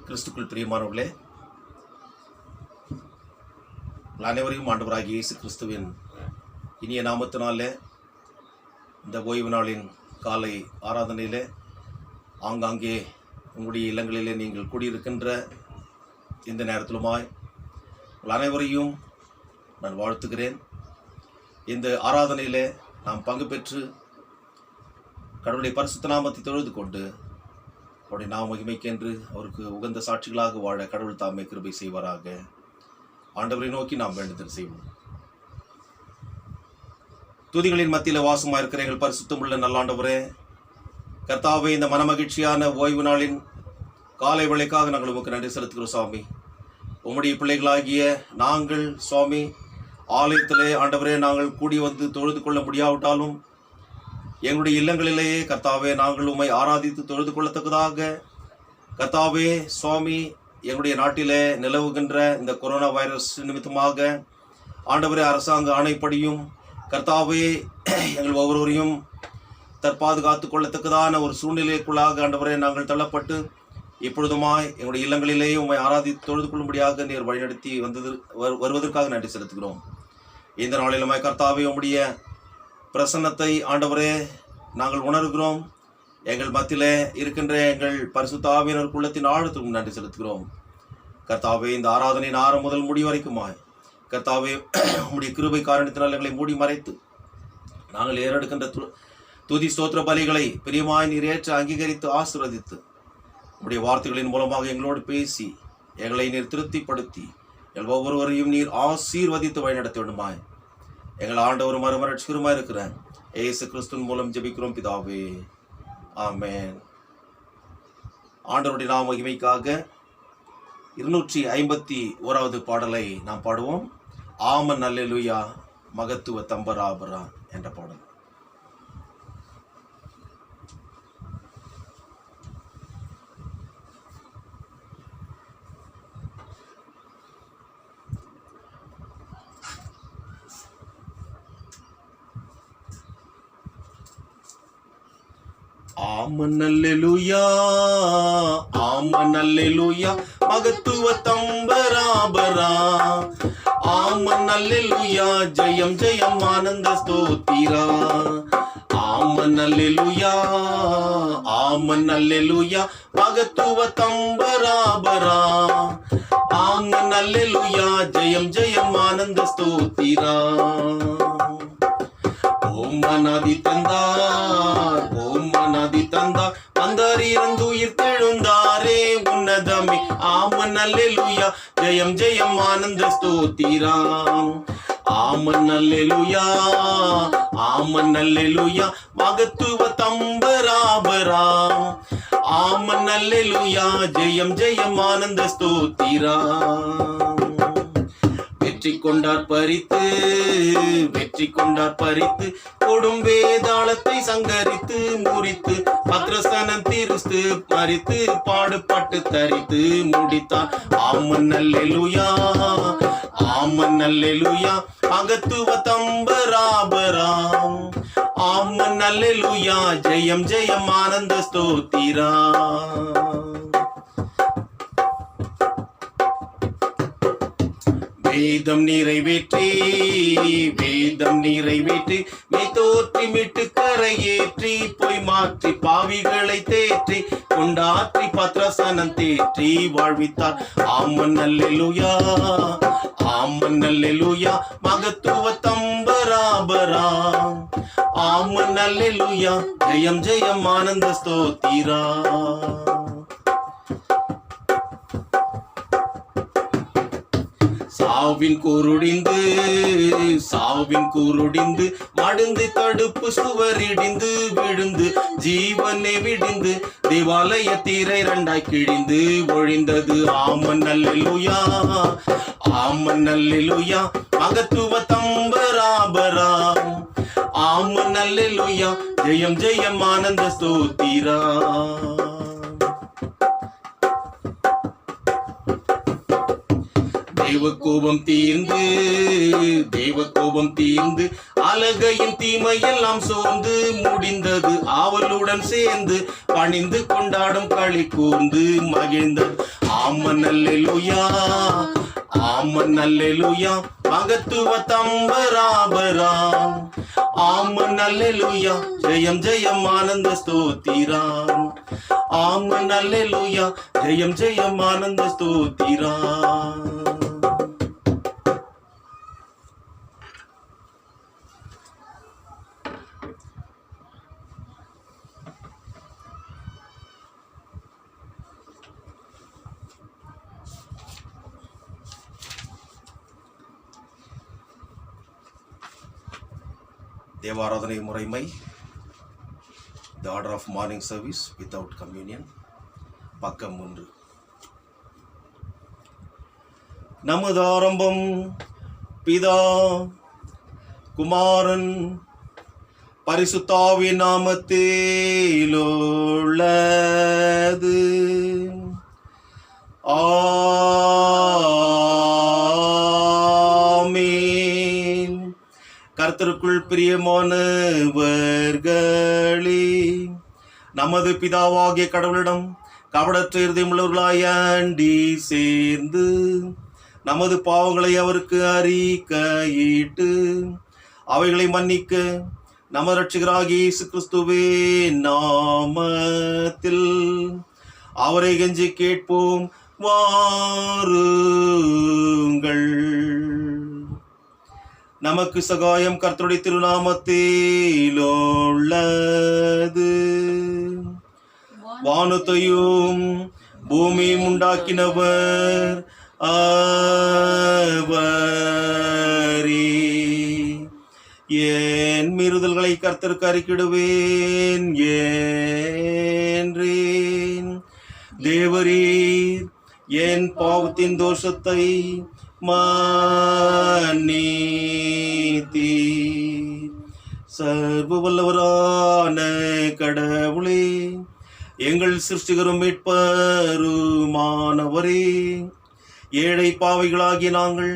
கிறிஸ்துக்குள் பிரியமானவர்களே, அனைவரையும் ஆண்டவராகிய இயேசு கிறிஸ்துவின் இனிய நாமத்தினாலே இந்த ஓய்வு நாளின் காலை ஆராதனையிலே ஆங்காங்கே உங்களுடைய இல்லங்களிலே நீங்கள் கூடியிருக்கின்ற இந்த நேரத்திலுமாய் உங்கள் அனைவரையும் நான் வாழ்த்துகிறேன். இந்த ஆராதனையிலே நாம் பங்கு பெற்று கடவுளுடைய பரிசுத்த நாமத்தை தொழுது கொண்டு அவருடைய நாம மகிமைக்கென்று அவருக்கு உகந்த சாட்சிகளாக வாழ கடவுள் தாமே கிருபை செய்வாராக. ஆண்டவரை நோக்கி நாம் வேண்டுதல் செய்வோம். துதிகளின் மத்தியில் வாசமாக இருக்கிற எங்கள் பரிசுத்தமுள்ள நல்லாண்டவரே, கர்த்தாவே, இந்த மனமகிழ்ச்சியான ஓய்வு நாளின் காலை வேளைக்காக நாங்கள் உமக்கு நன்றி செலுத்துகிறோம் சுவாமி. உம்முடைய பிள்ளைகளாகிய நாங்கள் சுவாமி ஆலயத்திலே ஆண்டவரே நாங்கள் கூடி வந்து தொழுது கொள்ள முடியாவிட்டாலும் எங்களுடைய இல்லங்களிலேயே கர்த்தாவே நாங்கள் உம்மை ஆராதித்து தொழுது கொள்ளத்தக்கதாக கர்த்தாவே சுவாமி எங்களுடைய நாட்டிலே நிலவுகின்ற இந்த கொரோனா வைரஸ் நிமித்தமாக ஆண்டவரே அரசாங்க ஆணைப்படியும் கர்த்தாவே எங்கள் ஒவ்வொருவரையும் தற்பாதுகாத்து கொள்ளத்தக்கதான ஒரு சூழ்நிலைக்குள்ளாக ஆண்டவரே நாங்கள் தள்ளப்பட்டு இப்பொழுதுமாய் எங்களுடைய இல்லங்களிலேயே உம்மை ஆராதித்து தொழுது கொள்ளும்படியாக நீர் வழிநடத்தி வருவதற்காக நன்றி செலுத்துகிறோம். இந்த நாளிலுமாய் கர்த்தாவே உம்முடைய பிரசன்னத்தை ஆண்டவரே நாங்கள் உணர்கிறோம். எங்கள் மத்தியிலே இருக்கின்ற எங்கள் பரிசுத்த ஆவியினர் குலத்தின் ஆழத்துக்கும் நன்றி செலுத்துகிறோம். கர்த்தாவே, இந்த ஆராதனையின் ஆரம்பம் முதல் முடி வரைக்குமாய் கர்த்தாவே உம்முடைய கிருபை காரணத்தினால் எங்களை மூடி மறைத்து நாங்கள் ஏறெடுக்கின்ற துதி ஸ்தோத்திர பலிகளை பிரியமாய் நீர் ஏற்று அங்கீகரித்து ஆசீர்வதித்து உம்முடைய வார்த்தைகளின் மூலமாக எங்களோடு பேசி எங்களை நீர் திருப்திப்படுத்தி எங்கள் ஒவ்வொருவரையும் நீர் ஆசீர்வதித்து வழிநடத்த வேண்டுமாய் எங்கள் ஆண்டவரும் மறுமரட்சிகருமாய் இருக்கிற இயேசு கிறிஸ்துவின் மூலம் ஜெபிக்கிறோம் பிதாவே, ஆமென். ஆண்டவருடைய நாம மகிமைக்காக 251வது பாடலை நாம் பாடுவோம். ஆமன் அல்லேலூயா மகத்துவ தம்பராபரா என்ற பாடல். ஆமன் அல்லேலூயா, ஆமன் அல்லேலூயா மகத்துவ தம்பராபரா. ஆமன் அல்லேலூயா ஜெயம் ஜெயம் ஆனந்த ஸ்தோத்திரா. ஆமன் அல்லேலூயா, ஆமன் அல்லேலூயா மகத்துவ தம்பராபரா. ஆமன் அல்லேலூயா ஜெயம் ஜெயம் ஆனந்த ஸ்தோத்திரா. ஓம் மனாதி தந்தார், ஓம் மனாதி தந்தார், வந்தார் இறந்து உயிர் தெழுந்தாரே உன்னதமே. ஆமன் அல்லேலூயா ஜெயம் ஜெயம் ஆனந்த ஸ்தோத்திரம். ஆமன் அல்லேலூயா, ஆமன் அல்லேலூயா மகத்துவ தம்பராபரா. ஆமன் அல்லேலூயா ஜெயம் ஜெயம் ஆனந்த ஸ்தோத்திரம். வெற்றி கொண்டார் பறித்து, வெற்றி கொண்டார் பறித்து, கொடும் வேதாளத்தை சங்கரித்து முறித்து பத்ரஸ்தனம் தீர்த்து மறித்து பாடுபட்டு தரித்து முடித்தார். ஆமன் அல்லேலூயா, ஆமன் அல்லேலூயா மகத்துவ தம்பராபரா. ஆமன் அல்லேலூயா ஜெயம் ஜெயம் ஆனந்த ஸ்தோத்திரா. வேதம் நிறைவேற்றி, வேதம் நிறைவேற்றி மெய்தோற்றி மீட்டு கரையேற்றி பொய் மாற்றி பாவிகளை தேற்றி கொண்டாற்றி பத்ரசனம் தேற்றி வாழ்வித்தார். ஆமன் அல்லேலூயா, ஆமன் அல்லேலூயா மகத்துவ தம்பராபரா. ஆமன் அல்லேலூயா ஜெயம் ஜெயம் ஆனந்த ஸ்தோத்திரா. சாவின் கூருடிந்து, சாவின் கூருடிந்து மடுந்து தடுப்பு சுவரிடிந்து விழுந்து ஜீவனை விடிந்து தேவாலய தீரை இரண்டாய் கிழிந்து ஒழிந்தது. ஆமன் அல்லேலூயா, ஆமன் அல்லேலூயா மகத்துவ தம்பராபரா. ஆமன் அல்லேலூயா ஜெயம் ஜெயம் ஆனந்த ஸ்தோத்திரா. தேவ கோபம் தீர்ந்து அலகையின் தீமையெல்லாம் சோர்ந்து முடிந்தது. ஆவலுடன் சேர்ந்து பணிந்து கொண்டாடும் களி கூர்ந்து மகிழ்ந்தது. ஆமன் அல்லேலூயா, ஆமன் அல்லேலூயா, மகத்துவ தம்பராபரா. ஆமன் அல்லேலூயா, ஜெயம் ஜெயம் ஆனந்த ஸ்தோத்திரா. ஆமன் அல்லேலூயா, ஜெயம் ஜெயம் ஆனந்த ஸ்தோத்திரா. தேவாராதனை முறைமை. The order of morning service without communion. பக்கம் 3. நமது ஆரம்பம் பிதா குமாரன் பரிசுத்தாவின் நாமத்திலுள்ளது. ஆமென். கர்த்தருக்குள் பிரியமானவர்களே, நமது பிதாவாகிய கடவுளிடம் கபடற்ற இருதயமுள்ளவர்களாய் அண்டி சேர்ந்து நமது பாவங்களை அவருக்கு அறிக்கையிட்டு அவைகளை மன்னிக்க நமது இரட்சகராகிய இயேசு கிறிஸ்துவின் நாமத்தில் அவரை கெஞ்சி கேட்போம். வாருங்கள். நமக்கு சகாயம் கர்த்தருடைய திருநாமத்திலுள்ளது. வானத்தையும் பூமியும் உண்டாக்கினவர் அவரே. என் மீறுதல்களை கர்த்தருக்கு அறிக்கையிடுவேன் என்றேன். தேவரீர் என் பாவத்தின் தோஷத்தை மன்னித்தீர். சர்வ வல்லவரான கடவுளே, எங்கள் சிருஷ்டிகரும் மீட்பருமானவரே, ஏழை பாவிகளாகிய நாங்கள்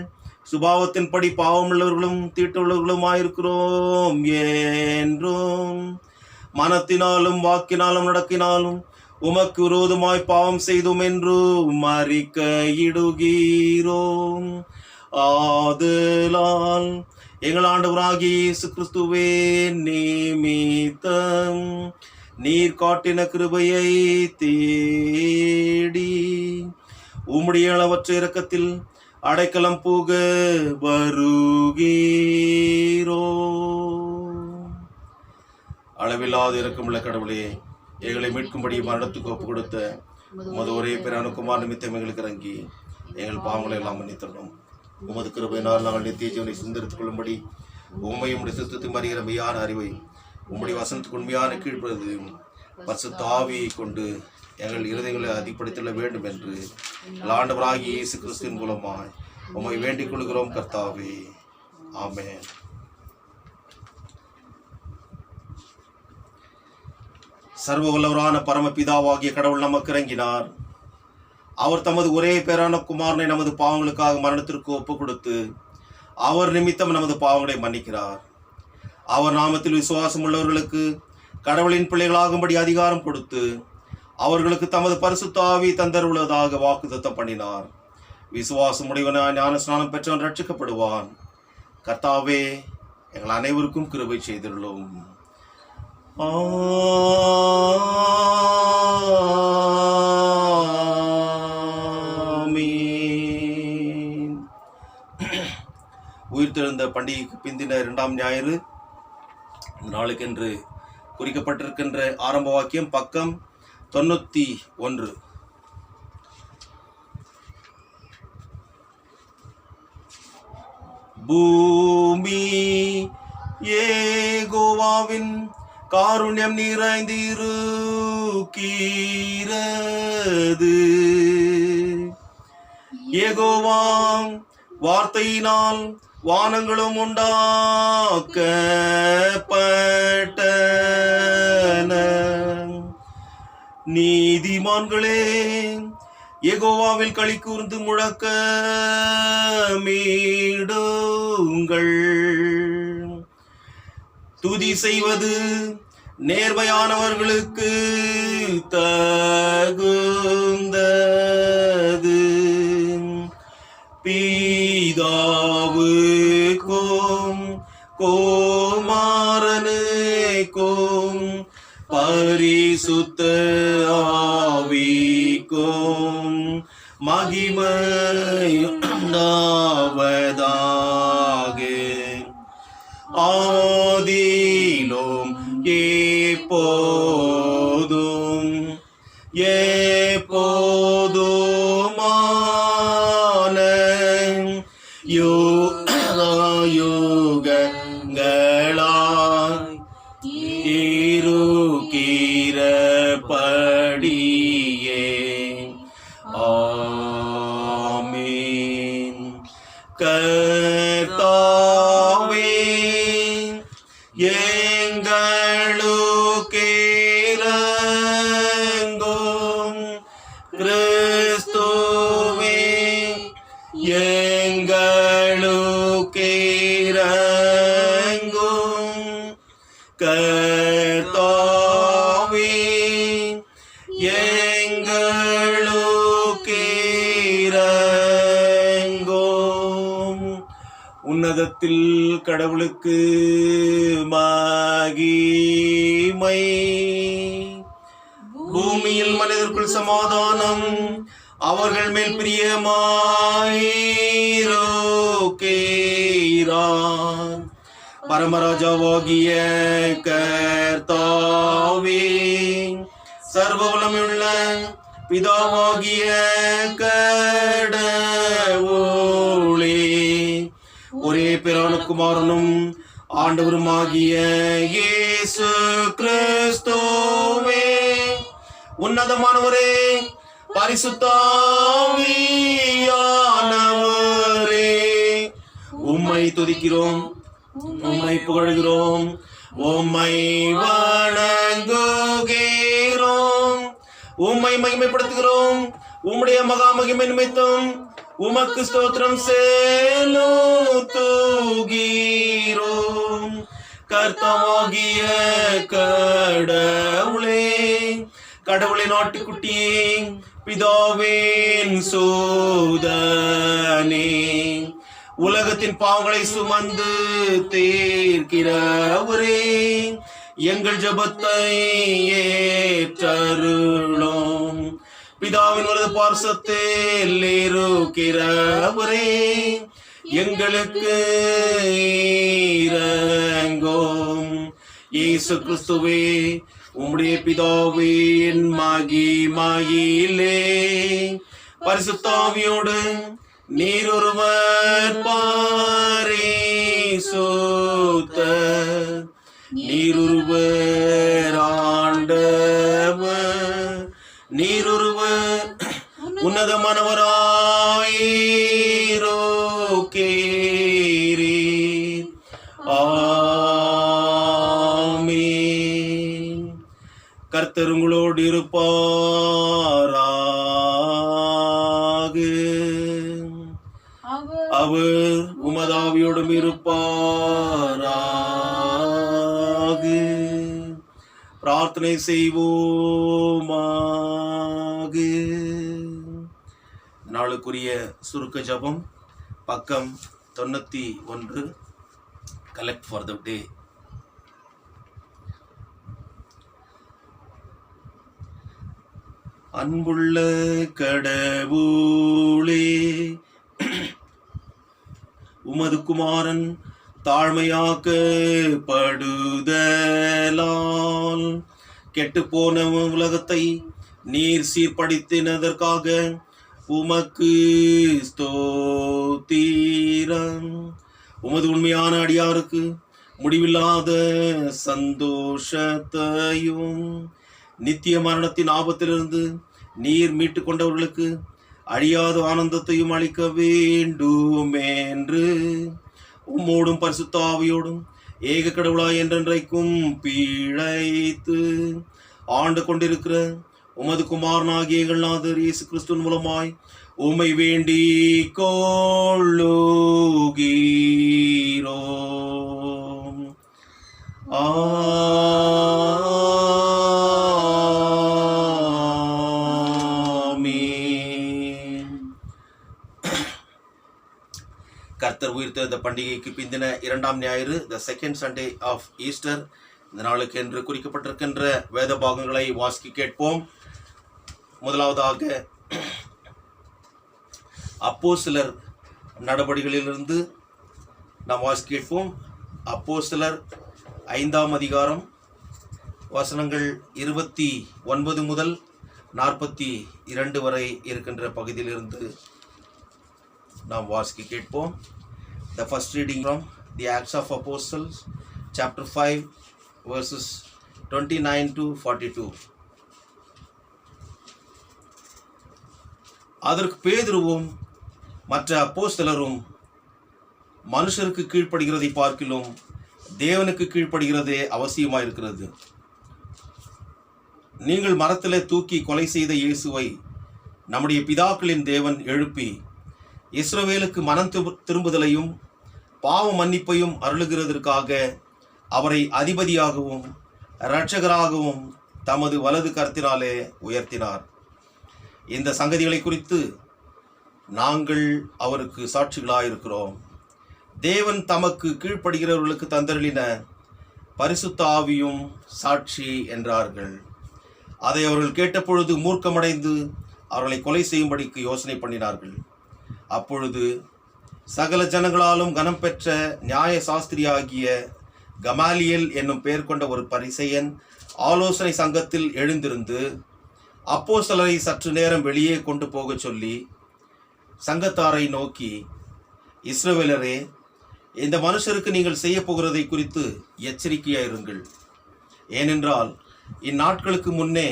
சுபாவத்தின்படி பாவமுள்ளவர்களும் தீட்டுள்ளவர்களும் ஆயிருக்கிறோம் என்றும் மனத்தினாலும் வாக்கினாலும் நடக்கினாலும் உமக்கு விரோதமாய் பாவம் செய்தோம் என்றும் அறிக்கையிடுகிறோம். ஆதலால் எங்கள் ஆண்டவராகிய இயேசு கிறிஸ்துவே நிமித்தம் நீர் காட்டின கிருபையை தேடி உம்முடைய அளவற்ற இரக்கத்தில் அடைக்கலம் புக வருகிறோம். அளவில்லாத இரக்கமுள்ள கடவுளே, எங்களை மீட்கும்படி மரணத்துக்கு ஒப்பு கொடுத்த உமது ஒரே பேரான குமார் நிமித்தம் எங்களுக்கு இறங்கி எங்கள் பாவங்களை எல்லாம் மன்னித்தரணும். உமது கிருபையினால் நாங்கள் நித்திய ஜீவனை சுந்தரித்துக் கொள்ளும்படி உண்மையும் உடைய சித்தத்தையும் அறிகிற மெய்யான அறிவை உம்முடைய வசனத்துக்கு உண்மையான கீழ்ப்படுது பரிசுத்த ஆவியை கொண்டு எங்கள் இருதயங்களை அதிகப்படுத்திட வேண்டும் என்று ஆண்டவராகிய இயேசு கிறிஸ்துவின் மூலமாய் உம்மை வேண்டிக் கொள்கிறோம் கர்த்தாவே. ஆமென். சர்வ வல்லவரான பரமபிதாவாகிய கடவுள் நமக்கு இறங்கினார். அவர் தமது ஒரே பேரான குமாரனை நமது பாவங்களுக்காக மரணத்திற்கு ஒப்பு கொடுத்து அவர் நிமித்தம் நமது பாவங்களை மன்னிக்கிறார். அவர் நாமத்தில் விசுவாசம் உள்ளவர்களுக்கு கடவுளின் பிள்ளைகளாகும்படி அதிகாரம் கொடுத்து அவர்களுக்கு தமது பரிசுத்த ஆவி தந்தருள்ளதாக வாக்குத்தத்தம் பண்ணினார். விசுவாசம் உடையவனாய் ஞான ஸ்நானம் பெற்றவன் ரட்சிக்கப்படுவான். கர்த்தாவே, எங்கள் அனைவருக்கும் கிருபை செய்துள்ளோம். உயிர்த்தெழுந்த பண்டிகைக்கு பிந்தின 2ஆம் ஞாயிறு நாளுக்கென்று குறிக்கப்பட்டிருக்கின்ற ஆரம்ப வாக்கியம் பக்கம் 91. பூமி யெகோவாவின் காருண்யம் நிறைந்திருக்கிறது. யெகோவா வார்த்தையினால் வானங்களும் உண்டாக்கப்பட்டன. நீதிமான்களே, யெகோவாவில் களி கூர்ந்து முழக்கமிடுங்கள். துதி செய்வது நேர்மையானவர்களுக்கு தகுந்தது. பிதாவுக்கும் குமாரனுக்கும் பரிசுத்த ஆவிக்கும் மகிமையுண்டாவதாக. ஆதியிலும் எப்போதும் எப்போதுமான யுகங்களாய் இருக்கிறபடியே. ஆமென். கர்த்தாவே எங்களுக்கிரங்கும். கிறிஸ்துவே எங்களுக்கிரங்கும். கர்த்தாவே எங்களுக்கிரங்கும். உன்னதத்தில் கடவுளுக்கு மகிமை, பூமியில் மனிதருக்குள் சமாதானம். அவர்கள் மேல் பிரியமாயிருக்கிறார். பரமராஜாவாகிய கர்த்தாவே, சர்வ வல்லமையுள்ள பிதாவாகிய கடவுளே, ஒரே பிரான குமாரனும் ஆண்டவருமாகிய இயேசு கிறிஸ்துவே, உன்னதமானவரே, பரிசுத்த ஆவியானவரே, உம்மை துதிக்கிறோம், உம்மை புகழ்கிறோம், உம்மை வணங்குகிறோம், உம்மை மகிமைப்படுத்துகிறோம். உம்முடைய மகா மகிமை நிமித்தம் உமக்கு ஸ்தோத்திரம் செலுத்துகிறோம். கர்த்தாவாகிய கடவுளே, கடவுளின் ஆட்டுக்குட்டியே, பிதாவின் சூதனே, உலகத்தின் பாவங்களை சுமந்து தீர்க்கிறவரே, எங்கள் ஜெபத்தை ஏற்றருளும். பிதாவின் வலது பார்சத்தில் இருக்கிறவரே, எங்களுக்கு இரங்கும். இயேசு கிறிஸ்துவே, உம்முடைய பிதாவின் மகிமையிலே பரிசுத்த ஆவியோடு நீர் ஒருவர் பரிசுத்தர், நீர் ஒருவர் ஆண்டவர், நீர் ஒருவர் உன்னதமானவராயிருக்கிறீர். ஆமென். கர்த்தர் உங்களோடு இருப்பாராக. அவர் உமதாவியோடும் இருப்பாராக. பிரார்த்தனை செய்வோமாக. நாளுக்குரிய சுருக்க ஜபம், பக்கம் 91. கலெக்ட் ஃபார் த டே. அன்புள்ள கடவுளே, உமது குமாரன் தாழ்மையாக்கப்படுதலால் கெட்டுப்போன உலகத்தை நீர் சீர்படுத்தினதற்காக உமக்கு ஸ்தோத்திரம். உமது உண்மையான அடியாருக்கு முடிவில்லாத சந்தோஷத்தையும் நித்திய மரணத்தின் ஆபத்திலிருந்து நீர் மீட்டு கொண்டவர்களுக்கு அழியாத ஆனந்தத்தையும் அளிக்க வேண்டும் என்று உம்மோடும் பரிசுத்த ஆவியோடும் ஏக கடவுளாய் என்றென்றைக்கும் பிழைத்து ஆண்டு கொண்டிருக்கிற உமது குமாரனாகிய எங்கள் நாதர் இயேசு கிறிஸ்துவின் மூலமாய் உம்மை வேண்டிக் கொள்ளுகிறோம். ஆமென். கர்த்தர் உயிர்த்தெழுந்த பண்டிகைக்கு பிந்தின 2ஆம் ஞாயிறு, the second Sunday of Easter. இந்த நாளுக்கு என்று குறிக்கப்பட்டிருக்கின்ற வேத பாகங்களை வாசிக்க கேட்போம். முதலாவதாக அப்போஸ்தலர் நடபடிகளிலிருந்து நாம் வாசிக்க கேட்போம். அப்போஸ்தலர் 5ஆம் அதிகாரம் வசனங்கள் 29 முதல் 42 வரை இருக்கின்ற பகுதியிலிருந்து நாம் வாசிக்க கேட்போம். The first reading from the Acts of Apostles, chapter 5, verses 29 to 42. அதற்கு பேதுருவும் மற்ற அப்போஸ்தலரும், மனுஷருக்கு கீழ்ப்படுகிறதை பார்க்கிலும் தேவனுக்கு கீழ்ப்படுகிறதே அவசியமாயிருக்கிறது. நீங்கள் மரத்திலே தூக்கி கொலை செய்த இயேசுவை நம்முடைய பிதாக்களின் தேவன் எழுப்பி இஸ்ரவேலுக்கு மனம் திரும்புதலையும் பாவ மன்னிப்பையும் அருளுகிறதற்காக அவரை அதிபதியாகவும் இரட்சகராகவும் தமது வலது கரத்தினாலே உயர்த்தினார். இந்த சங்கதிகளை குறித்து நாங்கள் அவருக்கு சாட்சிகளாயிருக்கிறோம். தேவன் தமக்கு கீழ்ப்படுகிறவர்களுக்கு தந்தருளின பரிசுத்த ஆவியும் சாட்சி என்றார்கள். அதை அவர்கள் கேட்டபொழுது மூர்க்கமடைந்து அவர்களை கொலை செய்யும்படிக்கு யோசனை பண்ணினார்கள். அப்பொழுது சகல ஜனங்களாலும் கனம் பெற்ற நியாய சாஸ்திரியாகிய கமாலியேல் என்னும் பெயர் கொண்ட ஒரு பரிசேயன் ஆலோசனை சங்கத்தில் எழுந்திருந்து அப்போஸ்தலரை சற்று நேரம் வெளியே கொண்டு போகச் சொல்லி சங்கத்தாரை நோக்கி, இஸ்ரவேலரே, இந்த மனுஷருக்கு நீங்கள் செய்ய போகிறதை குறித்து எச்சரிக்கையாயிருங்கள். ஏனென்றால் இந்நாட்களுக்கு முன்னே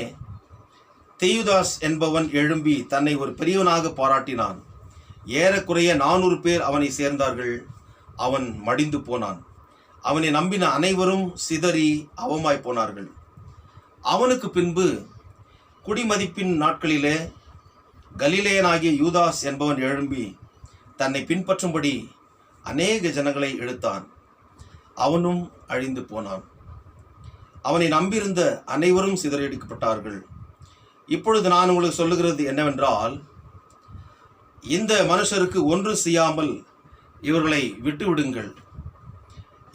தெயுதாஸ் என்பவன் எழும்பி தன்னை ஒரு பெரியவனாக பாராட்டினான். ஏறக்குறைய 400 பேர் அவனை சேர்ந்தார்கள். அவன் மடிந்து போனான். அவனை நம்பின அனைவரும் சிதறி அவமாய் போனார்கள். அவனுக்கு பின்பு குடிமதிப்பின் நாட்களிலே கலிலேயனாகிய யூதாஸ் என்பவன் எழும்பி தன்னை பின்பற்றும்படி அநேக ஜனங்களை இழுத்தான். அவனும் அழிந்து போனான். அவனை நம்பியிருந்த அனைவரும் சிதறடிக்கப்பட்டார்கள். இப்பொழுது நான் உங்களுக்கு சொல்லுகிறது என்னவென்றால், இந்த மனுஷருக்கு ஒன்று செய்யாமல் இவர்களை விட்டுவிடுங்கள்.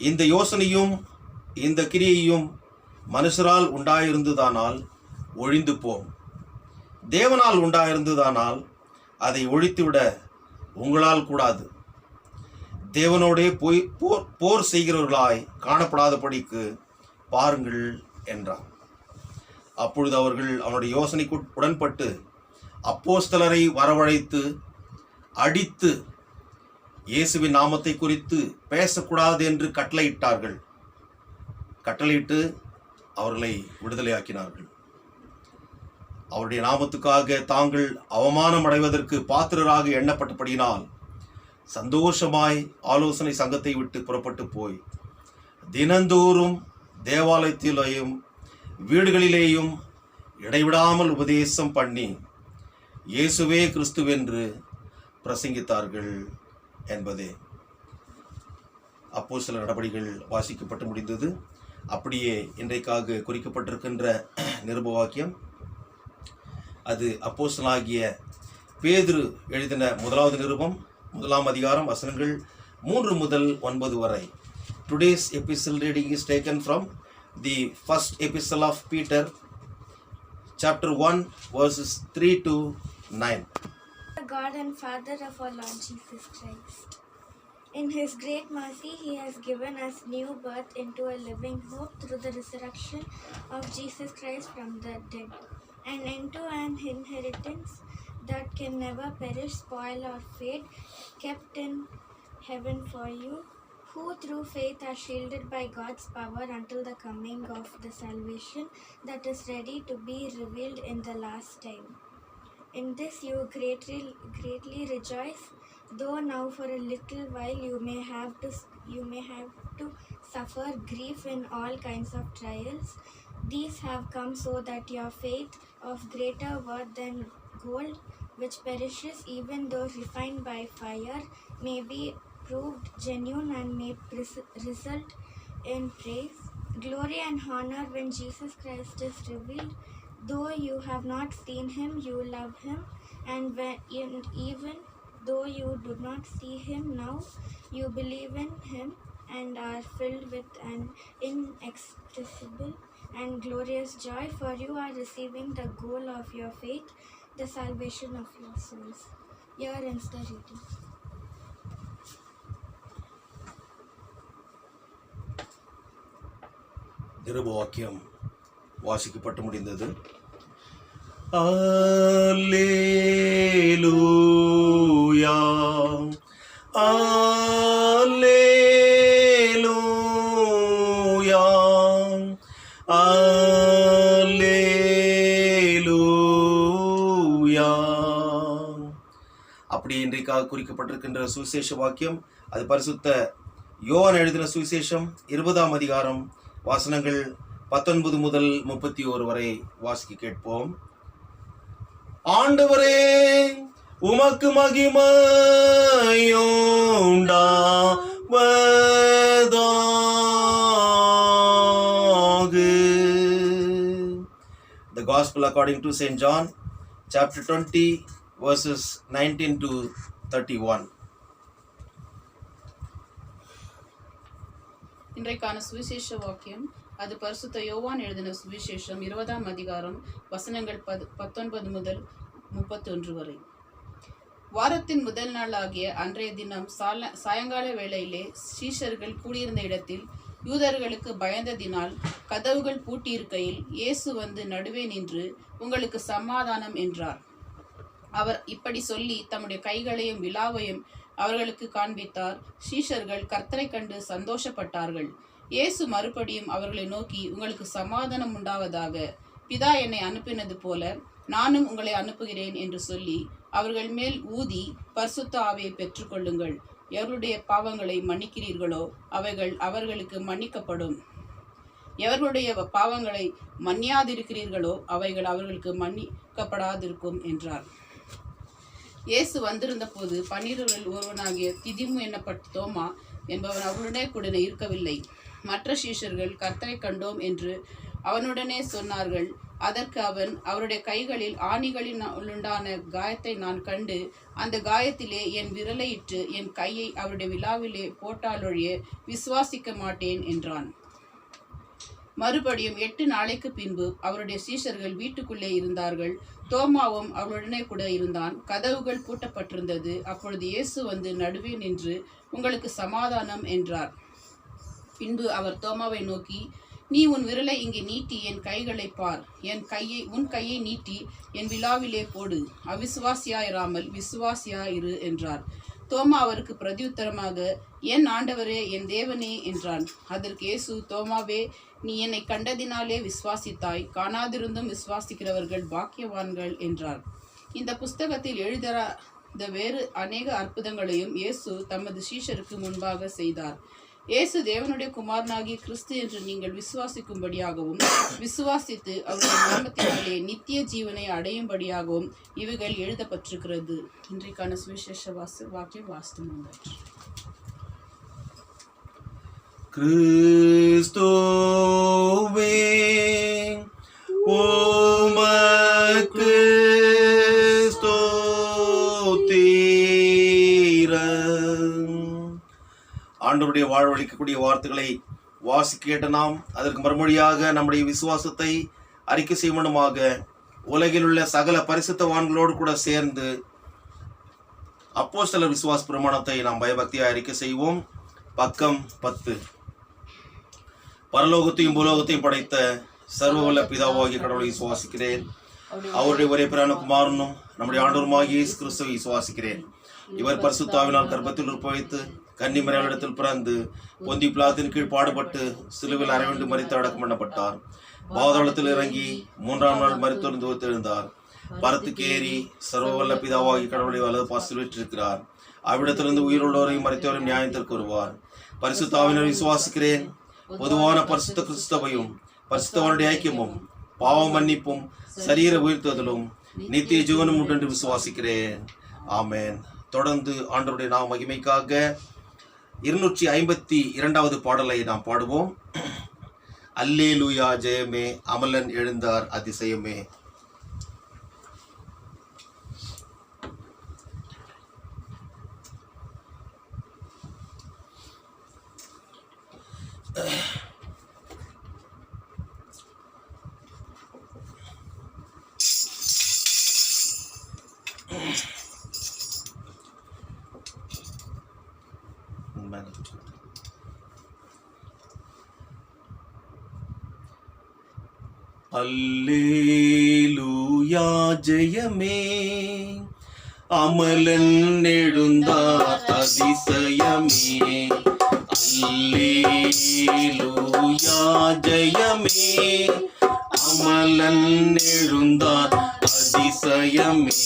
இந்த யோசனையும் இந்த கிரியையும் மனுஷரால் உண்டாயிருந்ததானால் ஒழிந்து போம். தேவனால் உண்டாயிருந்ததானால் அதை ஒழித்துவிட உங்களால் கூடாது. தேவனோடே போர் செய்கிறவர்களாய் காணப்படாதபடிக்கு பாருங்கள் என்றான். அப்பொழுது அவர்கள் அவனுடைய யோசனைக்கு உடன்பட்டு அப்போஸ்தலரை வரவழைத்து அடித்து இயேசுவின் நாமத்தை குறித்து பேசக்கூடாது என்று கட்டளையிட்டு அவர்களை விடுதலையாக்கினார்கள். அவருடைய நாமத்துக்காக தாங்கள் அவமானம் அடைவதற்கு பாத்திரராக எண்ணப்பட்டபடியினால் சந்தோஷமாய் ஆலோசனை சங்கத்தை விட்டு புறப்பட்டு போய் தினந்தோறும் தேவாலயத்திலேயும் வீடுகளிலேயும் இடைவிடாமல் உபதேசம் பண்ணி இயேசுவே கிறிஸ்துவென்று பிரசங்கித்தார்கள் என்பதே. அப்போஸ்தலர் நடபடிகள் வாசிக்கப்பட்டு முடிந்தது. அப்படியே இன்றைக்காக குறிக்கப்பட்டிருக்கின்ற நிருப வாக்கியம், அது அப்போஸ்தலனாகிய பேதுரு எழுதின முதலாவது நிருபம் 1ஆம் அதிகாரம் வசனங்கள் 3 முதல் 9 வரை. Today's epistle reading is taken from the first epistle of Peter, chapter 1, verses 3 to 9. God and Father of our Lord Jesus Christ, in His great mercy He has given us new birth into a living hope through the resurrection of Jesus Christ from the dead, and into an inheritance that can never perish, spoil or fade, kept in heaven for you, who through faith are shielded by God's power until the coming of the salvation that is ready to be revealed in the last time. In this you greatly rejoice, though now for a little while you may have to suffer grief in all kinds of trials. These have come so that your faith, of greater worth than gold, which perishes even though refined by fire, may be proved genuine and may result in praise, glory, and honor when Jesus Christ is revealed. Though you have not seen him, you love him, and even though you do not see him now, you believe in him and are filled with an inexpressible and glorious joy, for you are receiving the goal of your faith, the salvation of your souls. Here ends the reading. நிருப வாக்கியம் வாசிக்கப்பட்டு முடிந்தது. அல்லேலூயா அல்லேலூயா அல்லேலூயா. அப்படி இன்றைக்காக குறிக்கப்பட்டிருக்கின்ற சுவிசேஷ வாக்கியம் அது பரிசுத்த யோவான் எழுதின சுவிசேஷம் 20ஆம் அதிகாரம் வாசனங்கள் 19 முதல் 31 வரை வாசிக்க கேட்போம். ஆண்டவரே, உமக்கு மகிமையுண்டாவதாக. The Gospel according to St. John, chapter 20, verses 19 to 31. இன்றைக்கான சுவிசேஷ வாக்கியம் அது பரிசுத்த யோவான் எழுதின சுவிசேஷம் 20ஆம் அதிகாரம் வசனங்கள் 19 முதல் 31 வரை. வாரத்தின் முதல் நாள் ஆகிய அன்றைய தினம் சாயங்கால வேளையிலே சீஷர்கள் கூடியிருந்த இடத்தில் யூதர்களுக்கு பயந்ததினால் கதவுகள் பூட்டியிருக்கையில் இயேசு வந்து நடுவே நின்று, உங்களுக்கு சமாதானம் என்றார். அவர் இப்படி சொல்லி தம்முடைய கைகளையும் விலாவையும் அவர்களுக்கு காண்பித்தார். சீஷர்கள் கர்த்தரை கண்டு சந்தோஷப்பட்டார்கள். இயேசு மறுபடியும் அவர்களை நோக்கி, உங்களுக்கு சமாதானம் உண்டாவதாக. பிதா என்னை அனுப்பினது போல நானும் உங்களை அனுப்புகிறேன் என்று சொல்லி அவர்கள் மேல் ஊதி பரிசுத்த ஆவியை பெற்றுக்கொள்ளுங்கள். எவர்களுடைய பாவங்களை மன்னிக்கிறீர்களோ அவைகள் அவர்களுக்கு மன்னிக்கப்படும். எவர்களுடைய பாவங்களை மன்னியாதிருக்கிறீர்களோ அவைகள் அவர்களுக்கு மன்னிக்கப்படாதிருக்கும் என்றார். இயேசு வந்திருந்த போது 12 ஒருவனாகிய திதிமு என்னப்பட்ட தோமா என்பவன் அவனுடனே கூட இருக்கவில்லை. மற்ற சீஷர்கள் கர்த்தரை கண்டோம் என்று அவனுடனே சொன்னார்கள். அதற்கு அவன், அவருடைய கைகளில் ஆணிகளில் உண்டான காயத்தை நான் கண்டு அந்த காயத்திலே என் விரலை இட்டு என் கையை அவருடைய விலாவிலே போட்டாலொழிய விசுவாசிக்க மாட்டேன் என்றான். மறுபடியும் 8 நாளைக்கு பின்பு அவருடைய சீஷர்கள் வீட்டுக்குள்ளே இருந்தார்கள். தோமாவும் அவருடனே கூட இருந்தான். கதவுகள் பூட்டப்பட்டிருந்தது. அப்பொழுது இயேசு வந்து நடுவே நின்று, உங்களுக்கு சமாதானம் என்றார். பின்பு அவர் தோமாவை நோக்கி, நீ உன் விரலை இங்கே நீட்டி என் கைகளை பார். உன் கையை நீட்டி என் விலாவிலே போடு. அவிசுவாசியாயிராமல் விசுவாசியாயிரு என்றார். தோமா அவருக்கு பிரதியுத்தரமாக, என் ஆண்டவரே, என் தேவனே என்றான். அதற்கு இயேசு, தோமாவே, நீ என்னை கண்டதினாலே விசுவாசித்தாய். காணாதிருந்தும் விசுவாசிக்கிறவர்கள் பாக்கியவான்கள் என்றார். இந்த புஸ்தகத்தில் எழுதாத வேறு அநேக அற்புதங்களையும் இயேசு தமது சீஷருக்கு முன்பாக செய்தார். இயேசு தேவனுடைய குமாரனாகிய கிறிஸ்து என்று நீங்கள் விசுவாசிக்கும்படியாகவும் விசுவாசித்து அவருடைய நாமத்தினாலே நித்திய ஜீவனை அடையும்படியாகவும் இவைகள் எழுதப்பட்டிருக்கிறது. இன்றைக்கான சுவிசேஷ வாக்கியம் வாசித்து வந்தாச்சு. கிறிஸ்துவே உமக்கு ஆண்டவருடைய வாழ்வளிக்கக்கூடிய வார்த்தைகளை வாசிக்க கேட்ட நாம் அதற்கு மறுமொழியாக நம்முடைய விசுவாசத்தை அறிக்கை செய்வனுமாக உலகில் உள்ள சகல பரிசுத்தவான்களோடு கூட சேர்ந்து அப்போஸ்தலர் விசுவாச பிரமாணத்தை நாம் பயபக்தியாக அறிக்கை செய்வோம். பக்கம் 10. பரலோகத்தையும் பூலோகத்தையும் படைத்த சர்வவல்ல பிதாவாகிய கடவுளை விசுவாசிக்கிறேன். அவருடைய ஒரே பிரான குமாரனும் நம்முடைய ஆண்டவருமாகிய இயேசு கிறிஸ்துவை விசுவாசிக்கிறேன். இவர் பரிசுத்த ஆவியினால் கர்ப்பத்தில் உற்பவித்து கன்னிமரியாளிடத்தில் பிறந்து பொந்தி பிலாத்தின் கீழ் பாடுபட்டு சிலுவில் அறைவண்டு மரித்து அடக்கம் பண்ணப்பட்டார். பாதாளத்தில் இறங்கி 3ஆம் நாள் மரித்தொழுந்து எழுந்தார். பரத்துக்கு ஏறி சர்வவல்ல பிதாவாகிய கடவுளை வலது பாசத்தில் விற்றிருக்கிறார். அவ்விடத்திலிருந்து உயிருள்ளவரையும் மரித்தவரையும் நியாயத்திற்கு வருவார். பரிசுத்த ஆவியினர் விசுவாசிக்கிறேன். பொதுவான பரிசுத்த கிறிஸ்துவையும் பரிசுத்தவானுடைய ஐக்கியமும் பாவ மன்னிப்பும் சரீர உயிர்த்துவதிலும் நித்திய ஜீவனும் உண்டு என்று விசுவாசிக்கிறேன். ஆமென். தொடர்ந்து ஆண்டவருடைய நாம மகிமைக்காக 252வது பாடலை நாம் பாடுவோம். அல்லேலூயா ஜெயமே, அமலன் எழுந்தார் அதிசயமே. அல்லேலூயா ஜெயமே, அமலன் எழுந்தார் அதிசயமே. அல்லேலூயா ஜெயமே, அமலன் எழுந்தார் அதிசயமே.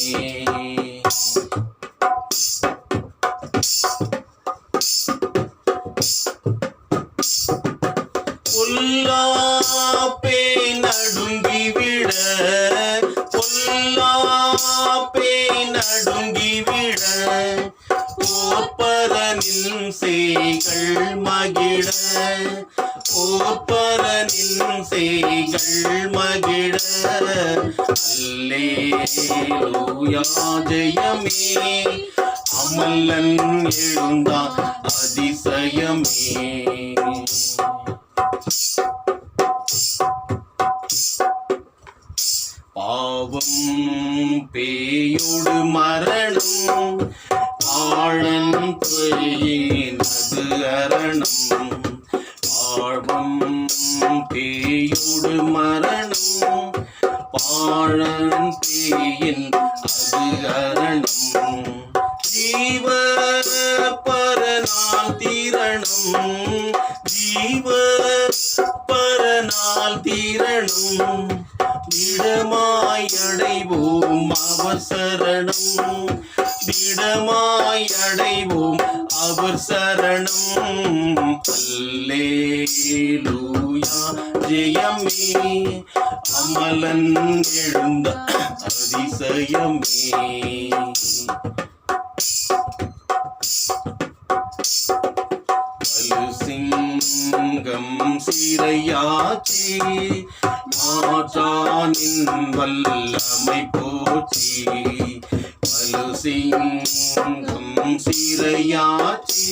பொல்லாப்பே நடுங்கிவிட, பொல்லாப்பே நடுங்கிவிட, போர்ப்பரனின் சேய்கள் மகிழ, போர்ப்பரனின் சேய்கள் மகிழ. அல்லேலூயா ஜெயமே, அமலன் எழுந்தார் அதிசயமே. பாவம் பேயோடு மரணம், ஆழன் பொய்யினது அரணம். பாவம் பேயோடு மரணம், பாழன் பேயின் அது அரணம். ஜீவ பரனால் தீரணம், ஜீவ பரனால் தீரணம். திடமாய் அடைவோம் அவர் சரணம், திடமாய் அடைவோம் அவர் சரணம். அல்லேலூயா ஜெயமே, அமலன் எழுந்த அதிசயமே. சிங்கம் சிறையாச்சி, மாற்றானின் வல்லமை போச்சி. பலு சிங்கம் சிறையாச்சி,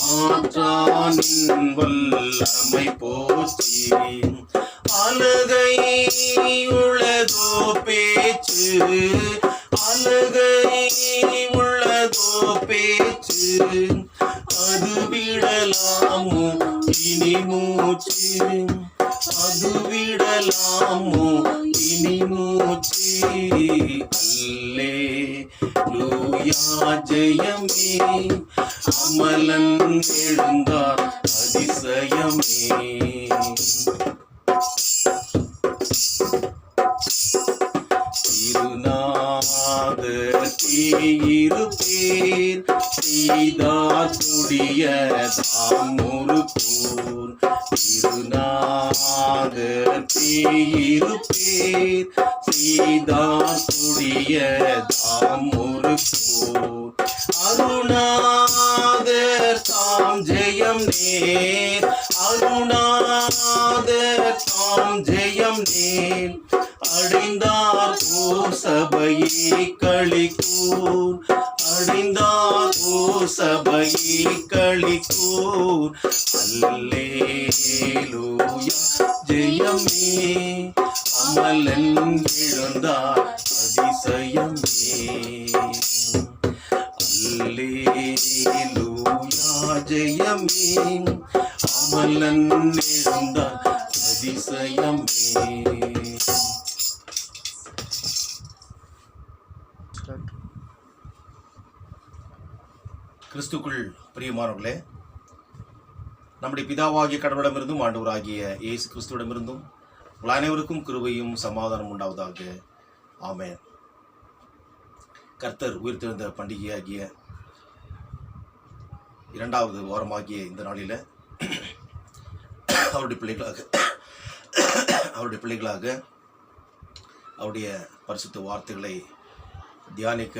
மாற்றானின் வல்லமை போச்சி. அழகை உள்ளதோ பேச்சு, அழகை உள்ளதோ பேச்சு. அது விடலாமோ இனி மூச்சு, அது விடலாமோ இனி மூச்சு. அல்லேலூயா ஜெயமே, அமலன் எழுந்தார் அதிசயமே. திருநாதர் இருப்பேர், செய்தார் கொடிய தாமுருப்போர். திருநாதர் இருப்பேர், செய்தார் கொடிய தாமுருப்போர். அருணாதர் தாம் ஜெயம் நேர், அருணாதர் தாம் ஜெயம் நேர். அடைந்தார் ஓர் சபையே களிக்கூர், அடைந்தார் ஓர் சபையே களிக்கூர். அல்லேலூயா ஜெயமே, அமலன் எழுந்தார் அதிசயமே. அல்லேலூயா ஜெயமே, அமலன் எழுந்தார் அதிசயமே. கிறிஸ்துக்குள் பிரியமானவர்களே, நம்முடைய பிதாவாகிய கடவுளிடமிருந்தும் ஆண்டவராகிய இயேசு கிறிஸ்துவிடமிருந்தும் உங்கள் அனைவருக்கும் கிருபையும் சமாதானம் உண்டாவதாக. ஆமென். கர்த்தர் உயிர்த்தெழுந்த பண்டிகையாகிய 2வது வாரமாகிய இந்த நாளில் அவருடைய பிள்ளைகளாக அவருடைய பிள்ளைகளாக அவருடைய பரிசுத்த வார்த்தைகளை தியானிக்க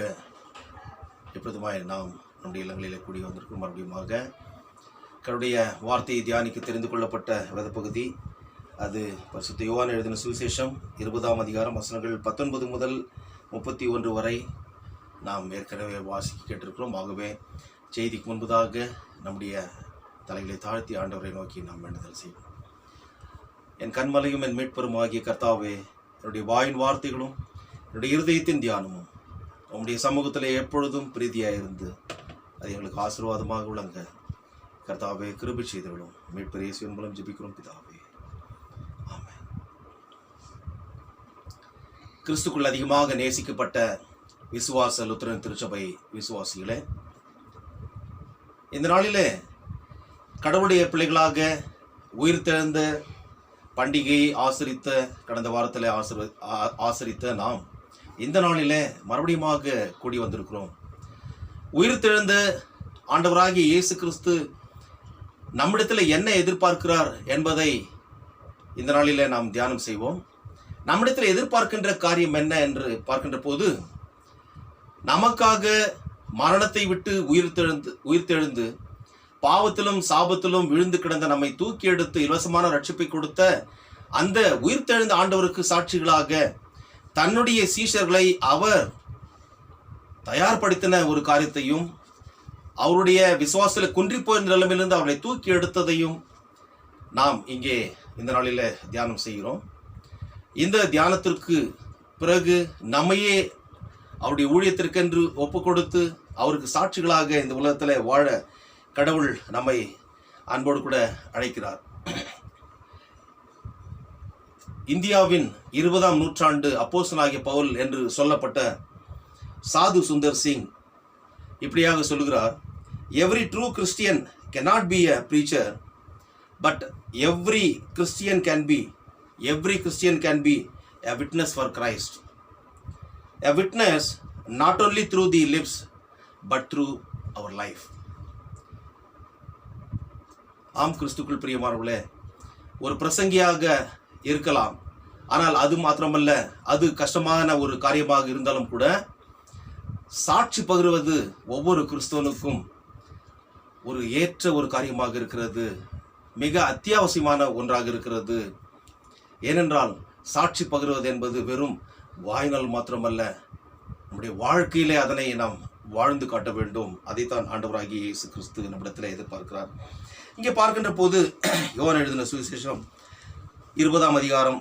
எப்பொழுதுமாய் நாம் நம்முடைய இல்லங்களிலே கூடி வந்திருக்கும். மறுபடியுமாக அவருடைய வார்த்தையை தியானிக்க தெரிந்து கொள்ளப்பட்ட வேதப்பகுதி அது பரிசுத்த யோவான் எழுதின சுவிசேஷம் 20ஆம் அதிகாரம் வசனங்கள் 19 முதல் 31 வரை நாம் ஏற்கனவே வாசிக்க கேட்டிருக்கிறோம். ஆகவே செய்திக்கு முன்பதாக நம்முடைய தலைகளை தாழ்த்தி ஆண்டவரை நோக்கி நாம் வேண்டுதல் செய்வோம். என் கண்மலையும் என் மீட்பெரும் ஆகிய கர்த்தாவே, என்னுடைய வாயின் வார்த்தைகளும் என்னுடைய இருதயத்தின் தியானமும் உம்முடைய சமூகத்தில் எப்பொழுதும் பிரீதியாயிருந்து அது எங்களுக்கு ஆசீர்வாதமாக விளங்க கர்த்தாவே கிருபை செய்தவளும் மீட்பர் இயேசுவின் மூலம் ஜெபிக்கிறோம் பிதாவே, ஆமென். கிறிஸ்துக்குள் அதிகமாக நேசிக்கப்பட்ட விசுவாச லுத்தரன் திருச்சபை விசுவாசிகளே, இந்த நாளிலே கடவுளுடைய பிள்ளைகளாக உயிர்த்தெழுந்த பண்டிகையை ஆசரித்த கடந்த வாரத்தில் ஆசரித்த நாம் இந்த நாளிலே மறுபடியுமாக கூடி வந்திருக்கிறோம். உயிர்த்தெழுந்த ஆண்டவராகிய இயேசு கிறிஸ்து நம்மிடத்தில் என்ன எதிர்பார்க்கிறார் என்பதை இந்த நாளிலே நாம் தியானம் செய்வோம். நம்மிடத்தில் எதிர்பார்க்கின்ற காரியம் என்ன என்று பார்க்கின்ற போது, நமக்காக மரணத்தை விட்டு உயிர்த்தெழுந்து பாவத்திலும் சாபத்திலும் விழுந்து கிடந்த நம்மை தூக்கி எடுத்து இலவசமான ரட்சிப்பை கொடுத்த அந்த உயிர்த்தெழுந்த ஆண்டவருக்கு சாட்சிகளாக தன்னுடைய சீஷர்களை அவர் தயார்படுத்தின ஒரு காரியத்தையும், அவருடைய விசுவாசத்தில் குன்றி போயிருந்த நிலைமையிலிருந்து அவர்களை தூக்கி எடுத்ததையும் நாம் இங்கே இந்த நாளில் தியானம் செய்கிறோம். இந்த தியானத்திற்கு பிறகு நம்மையே அவருடைய ஊழியத்திற்கென்று ஒப்பு கொடுத்து அவருக்கு சாட்சிகளாக இந்த உலகத்தில் வாழ கடவுள் நம்மை அன்போடு கூட அழைக்கிறார். இந்தியாவின் 20ஆம் நூற்றாண்டு அப்போஸ்தலனாகிய பவுல் என்று சொல்லப்பட்ட சாது சுந்தர் சிங் இப்படியாக சொல்லுகிறார், every true Christian cannot be a preacher, but every Christian can be a witness for Christ. A witness not only through the lips but through our life. ஆம் கிறிஸ்துக்குள் பிரியமானவர்களே, ஒரு பிரசங்கியாக இருக்கலாம், ஆனால் அது மாத்திரமல்ல, அது கஷ்டமான ஒரு காரியமாக இருந்தாலும் கூட சாட்சி பகிர்வது ஒவ்வொரு கிறிஸ்தவனுக்கும் ஒரு ஏற்ற ஒரு காரியமாக இருக்கிறது, மிக அத்தியாவசியமான ஒன்றாக இருக்கிறது. ஏனென்றால் சாட்சி பகிர்வது என்பது வெறும் வாயினால் மாத்திரமல்ல, நம்முடைய வாழ்க்கையிலே அதனை நாம் வாழ்ந்து காட்ட வேண்டும். அதைத்தான் ஆண்டவராகிய இயேசு கிறிஸ்து நம்மிடத்தில் எதிர்பார்க்கிறார். இங்கே பார்க்கின்ற போது யோவான் எழுதின சுவிசேஷம் 20ஆம் அதிகாரம்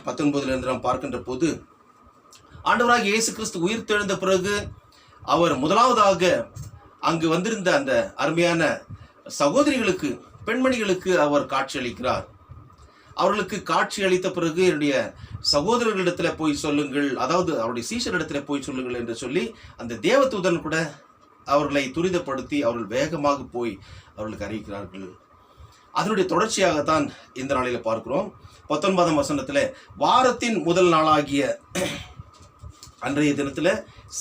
19 நாம் பார்க்கின்ற போது, ஆண்டவராகிய இயேசு கிறிஸ்து உயிர்த்தெழுந்த பிறகு அவர் முதலாவதாக அங்கு வந்திருந்த அந்த அருமையான சகோதரிகளுக்கு, பெண்மணிகளுக்கு அவர் காட்சி அளிக்கிறார். அவர்களுக்கு காட்சி அளித்த பிறகு என்னுடைய சகோதரர்களிடத்தில் போய் சொல்லுங்கள், அதாவது அவருடைய சீஷரிடத்தில் போய் சொல்லுங்கள் என்று சொல்லி அந்த தேவதூதன் கூட அவர்களை துரிதப்படுத்தி அவர்கள் வேகமாக போய் அவர்களுக்கு அறிவிக்கிறார்கள். அதனுடைய தொடர்ச்சியாகத்தான் இந்த நாளில் பார்க்கிறோம். 19ஆம் வசனத்தில், வாரத்தின் முதல் நாளாகிய அன்றைய தினத்தில்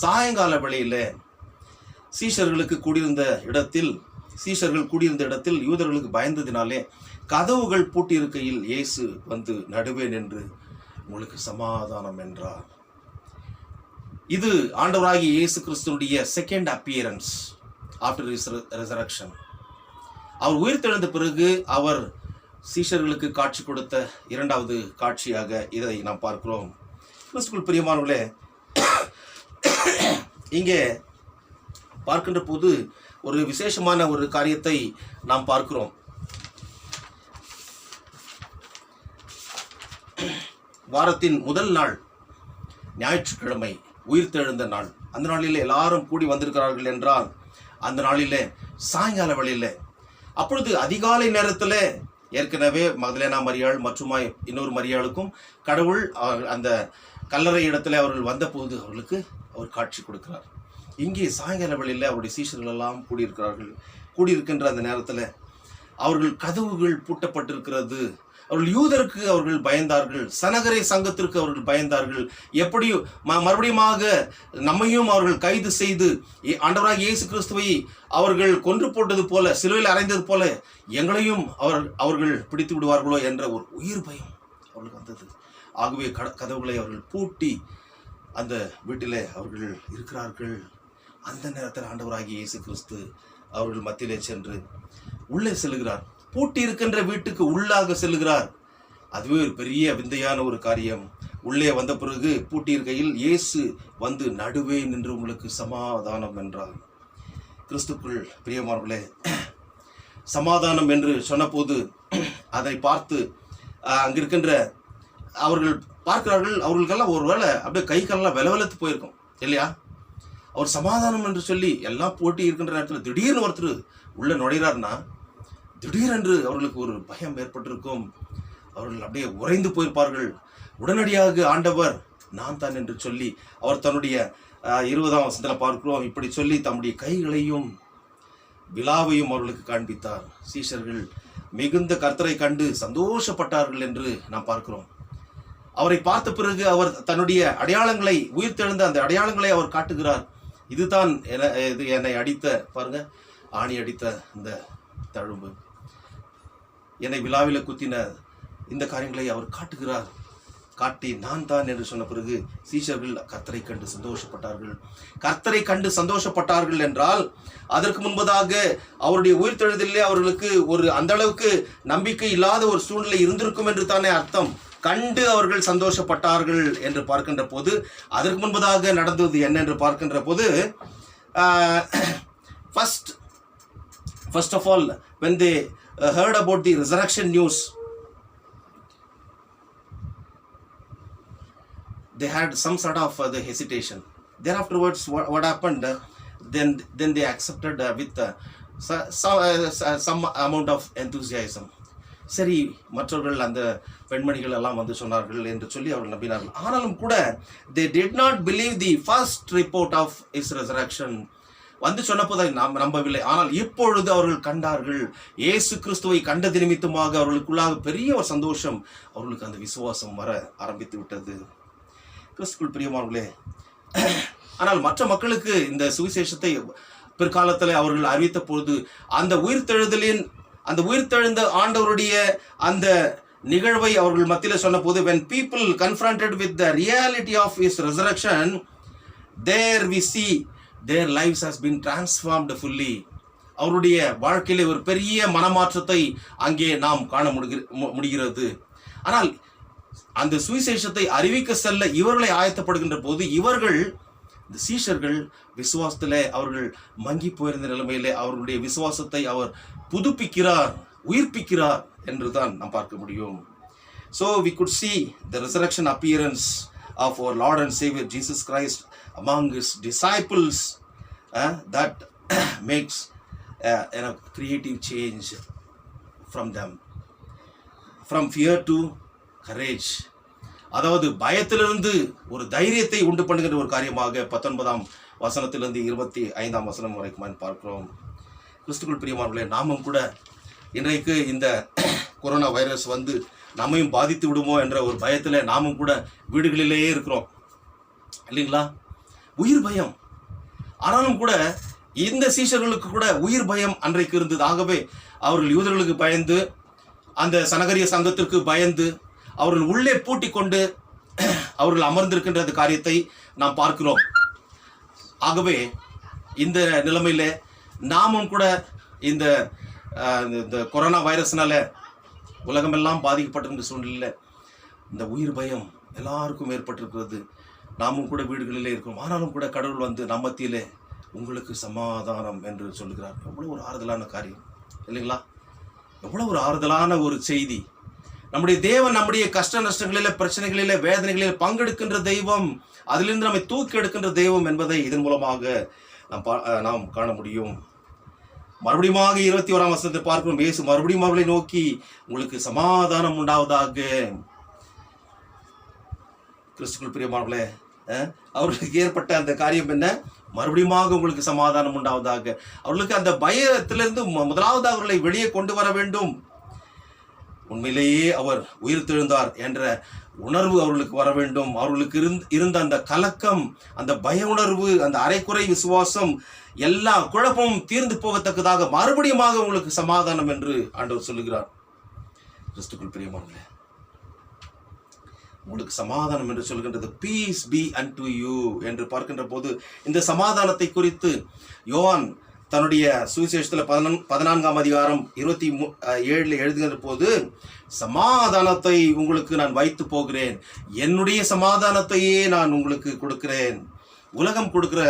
சாயங்கால வேளையில் சீஷர்கள் கூடியிருந்த இடத்தில் யூதர்களுக்கு பயந்ததினாலே கதவுகள் பூட்டியிருக்கையில் இயேசு வந்து நடுவே நின்று உங்களுக்கு சமாதானம் என்றார். இது ஆண்டவராகிய இயேசு கிறிஸ்துவுடைய செகண்ட் அப்பியரன்ஸ் ஆஃப்டர் ரெசரக்ஷன். அவர் உயிர்த்தெழுந்த பிறகு அவர் சீஷர்களுக்கு காட்சி கொடுத்த இரண்டாவது காட்சியாக இதை நாம் பார்க்கிறோம். கிறிஸ்துவுக்குள் பிரியமானவர்களே, இங்கே பார்க்கின்ற போது ஒரு விசேஷமான ஒரு காரியத்தை நாம் பார்க்கிறோம். வாரத்தின் முதல் நாள் ஞாயிற்றுக்கிழமை உயிர்த்தெழுந்த நாள். அந்த நாளிலே எல்லாரும் கூடி வந்திருக்கிறார்கள் என்றால் அந்த நாளிலே சாயங்கால வேளையில், அப்பொழுது அதிகாலை நேரத்தில் ஏற்கனவே மகதலேனா மரியாள் மற்றும் இன்னொரு மரியாளுக்கும் கடவுள் அந்த கல்லறை இடத்துல அவர்கள் வந்தபோது அவர்களுக்கு அவர் காட்சி கொடுக்கிறார். இங்கே சாயங்கால வேளையில் அவருடைய சீஷர்கள் எல்லாம் கூடியிருக்கின்ற அந்த நேரத்தில் அவர்கள் கதவுகள் பூட்டப்பட்டிருக்கிறது. அவர்கள் யூதருக்கு அவர்கள் பயந்தார்கள், சனகரை சங்கத்திற்கு அவர்கள் பயந்தார்கள். எப்படி மறுபடியுமாக நம்மையும் அவர்கள் கைது செய்து ஆண்டவராகிய இயேசு கிறிஸ்துவை அவர்கள் கொன்று போட்டது போல, சிலுவையில் அறைந்தது போல எங்களையும் அவர்கள் பிடித்து விடுவார்களோ என்ற ஒரு உயிர் பயம் அவர்களுக்கு வந்தது. ஆகவே கதவுகளை அவர்கள் பூட்டி அந்த வீட்டிலே அவர்கள் இருக்கிறார்கள். அந்த நேரத்தில் ஆண்டவராகிய இயேசு கிறிஸ்து அவர்கள் மத்தியிலே சென்று உள்ளே செல்லுகிறார். பூட்டி இருக்கின்ற வீட்டுக்கு உள்ளாக செல்லுகிறார். அதுவே ஒரு பெரிய விந்தையான ஒரு காரியம். உள்ளே வந்த பிறகு பூட்டியிருக்கையில் இயேசு வந்து நடுவே நின்று உங்களுக்கு சமாதானம் என்றார். கிறிஸ்துக்குள் பிரியமானவர்களே, சமாதானம் என்று சொன்னபோது அதை பார்த்து அங்கிருக்கின்ற அவர்கள் பார்க்கிறார்கள். அவர்களுக்கெல்லாம் ஒரு வேளை அப்படியே கை காலெல்லாம் வெலவெலத்து போயிருக்கும் இல்லையா? அவர் சமாதானம் என்று சொல்லி எல்லாம் போட்டி இருக்கின்ற நேரத்தில் திடீர்னு ஒருத்தர் உள்ள நுழைகிறார்னா திடீரென்று அவர்களுக்கு ஒரு பயம் ஏற்பட்டிருக்கும். அவர்கள் அப்படியே உறைந்து போயிருப்பார்கள். உடனடியாக ஆண்டவர் நான் தான் என்று சொல்லி அவர் தன்னுடைய 20ஆம் வசனத்தில் பார்க்கிறோம், இப்படி சொல்லி தம்முடைய கைகளையும் விலாவையும் அவர்களுக்கு காண்பித்தார். சீஷர்கள் மிகுந்த கர்த்தரை கண்டு சந்தோஷப்பட்டார்கள் என்று நாம் பார்க்கிறோம். அவரை பார்த்த பிறகு அவர் தன்னுடைய அடையாளங்களை, உயிர்த்தெழுந்த அந்த அடையாளங்களை அவர் காட்டுகிறார். இதுதான் இது என்னை அடித்த, பாருங்க, ஆணி அடித்த இந்த தழும்பு, என்னை விழாவில் குத்தின இந்த காரியங்களை அவர் காட்டுகிறார். காட்டி நான் தான் என்று சொன்ன பிறகு சீஷர்கள் கர்த்தரை கண்டு சந்தோஷப்பட்டார்கள். கர்த்தரை கண்டு சந்தோஷப்பட்டார்கள் என்றால் அதற்கு முன்பதாக அவருடைய உயிர்த்தெழுதலிலே அவர்களுக்கு ஒரு அந்த அளவுக்கு நம்பிக்கை இல்லாத ஒரு சூழ்நிலை இருந்திருக்கும் என்று தானே அர்த்தம். கண்டு அவர்கள் சந்தோஷப்பட்டார்கள் என்று பார்க்கின்ற போது அதற்கு முன்பதாக நடந்தது என்ன என்று பார்க்கின்ற போது first of all, when they heard about the resurrection news, they had some sort of the hesitation. Thereafterwards, what happened? Then they accepted with some amount of enthusiasm. சரி, மற்றவர்கள் அந்த பெண்மணிகள் எல்லாம் வந்து சொன்னார்கள் என்று சொல்லி அவர்கள் நம்பினார்கள். ஆனாலும் கூட they did not believe the first report of his resurrection. வந்து சொன்னபோதை நாம் நம்பவில்லை. ஆனால் இப்பொழுது அவர்கள் கண்டார்கள். இயேசு கிறிஸ்துவை கண்டது நிமித்தமாக அவர்களுக்குள்ளாக பெரிய ஒரு சந்தோஷம், அவர்களுக்கு அந்த விசுவாசம் வர ஆரம்பித்து விட்டது. கிறிஸ்துக்குள் பிரியமானவர்களே, ஆனால் மற்ற மக்களுக்கு இந்த சுவிசேஷத்தை பிற்காலத்தில் அவர்கள் அறிவித்த பொழுது அந்த உயிர்த்தெழுந்த ஆண்டவருடைய அந்த நிகழ்வை அவர்கள் மத்தியில் சொன்ன போது, when people confronted with the reality of his resurrection, there we see their lives has been transformed fully. அவருடைய வாழ்க்கையிலே ஒரு பெரிய மனமாற்றத்தை அங்கே நாம் காண முடிகிறது. ஆனால் அந்த சுவிசேஷத்தை அறிவிக்க செல்ல இவர்களை ஆயத்தப்படுகின்ற போது இவர்கள், இந்த சீஷர்கள், விசுவாசத்திலே அவர்கள் மங்கி போயிருந்த நிலைமையிலே அவர்களுடைய விசுவாசத்தை அவர் புதுப்பிக்கிறார், உயிர்ப்பிக்கிறார் என்று தான் நாம் பார்க்க முடியும். So we could see the resurrection appearance of our Lord and Savior Jesus Christ among his disciples, that makes a creative change from them, from fear to courage. அதாவது பயத்திலிருந்து ஒரு தைரியத்தை உண்டு பண்ணுகின்ற ஒரு காரியமாக 19ஆம் வசனத்திலிருந்து 25ஆம் வசனம் வரைக்கும் பார்க்கிறோம். கிறிஸ்துக்குள் பிரியமானவர்களே, நாமும் கூட இன்றைக்கு இந்த கொரோனா வைரஸ் வந்து நம்மையும் பாதித்து விடுமோ என்ற ஒரு பயத்தில் நாமும் கூட வீடுகளிலேயே இருக்கிறோம் இல்லைங்களா? உயிர் பயம். ஆனாலும் கூட இந்த சீஷர்களுக்கு கூட உயிர் பயம் அன்றைக்கு இருந்தது. ஆகவே அவர்கள் யூதர்களுக்கு பயந்து, அந்த சனகரிய சங்கத்திற்கு பயந்து அவர்கள் உள்ளே பூட்டி கொண்டு அவர்கள் அமர்ந்திருக்கின்ற காரியத்தை நாம் பார்க்கிறோம். ஆகவே இந்த நிலைமையில நாமும் கூட இந்த கொரோனா வைரஸ்னால உலகமெல்லாம் பாதிக்கப்பட்டிருந்த சூழ்நிலையில் இந்த உயிர் பயம் எல்லாருக்கும் ஏற்பட்டிருக்கிறது. நாமும் கூட வீடுகளிலே இருக்கிறோம். ஆனாலும் கூட கடவுள் வந்து நம்ம மத்தியிலே உங்களுக்கு சமாதானம் என்று சொல்லுகிறார். எவ்வளோ ஒரு ஆறுதலான காரியம் இல்லைங்களா? எவ்வளோ ஒரு ஆறுதலான ஒரு செய்தி. நம்முடைய தேவன் நம்முடைய கஷ்ட நஷ்டங்களில, பிரச்சனைகளில, வேதனைகளில பங்கெடுக்கின்ற தெய்வம், அதிலிருந்து நம்மை தூக்கி எடுக்கின்ற தெய்வம் என்பதை இதன் மூலமாக நாம் காண முடியும். மறுபடியும் 21ஆம் வசனத்தை பார்க்கிறோம். இயேசு மறுபடியும் அவர்களை நோக்கி உங்களுக்கு சமாதானம் உண்டாவதாக. கிறிஸ்துக்குள் பிரியமானவர்களே, அவர்களுக்கு ஏற்பட்ட அந்த காரியம் என்ன? மறுபடியும் உங்களுக்கு சமாதானம் உண்டாவதாக. அவர்களுக்கு அந்த பயத்திலிருந்து முதலாவது அவர்களை வெளியே கொண்டு வர வேண்டும். உண்மையிலேயே அவர் உயிர்த்தெழுந்தார் என்ற உணர்வு அவர்களுக்கு வர வேண்டும். அவர்களுக்கு இருந்த அந்த கலக்கம், அந்த பய உணர்வு, அந்த அரைக்குறை விசுவாசம், எல்லா குழப்பமும் தீர்ந்து போகத்தக்கதாக மறுபடியும் உங்களுக்கு சமாதானம் என்று ஆண்டவர் சொல்லுகிறார். கிறிஸ்துக்குள் பிரியமானவர்களே, உங்களுக்கு சமாதானம் என்று சொல்கின்றது. பீஸ் பி அன்டு யூ என்று பார்க்கின்ற போது இந்த சமாதானத்தை குறித்து யோவான் தன்னுடைய சுவிசேஷத்தில் 14ஆம் அதிகாரம் 27 எழுதுகின்ற போது, சமாதானத்தை உங்களுக்கு நான் வைத்து போகிறேன், என்னுடைய சமாதானத்தையே நான் உங்களுக்கு கொடுக்கிறேன், உலகம் கொடுக்கிற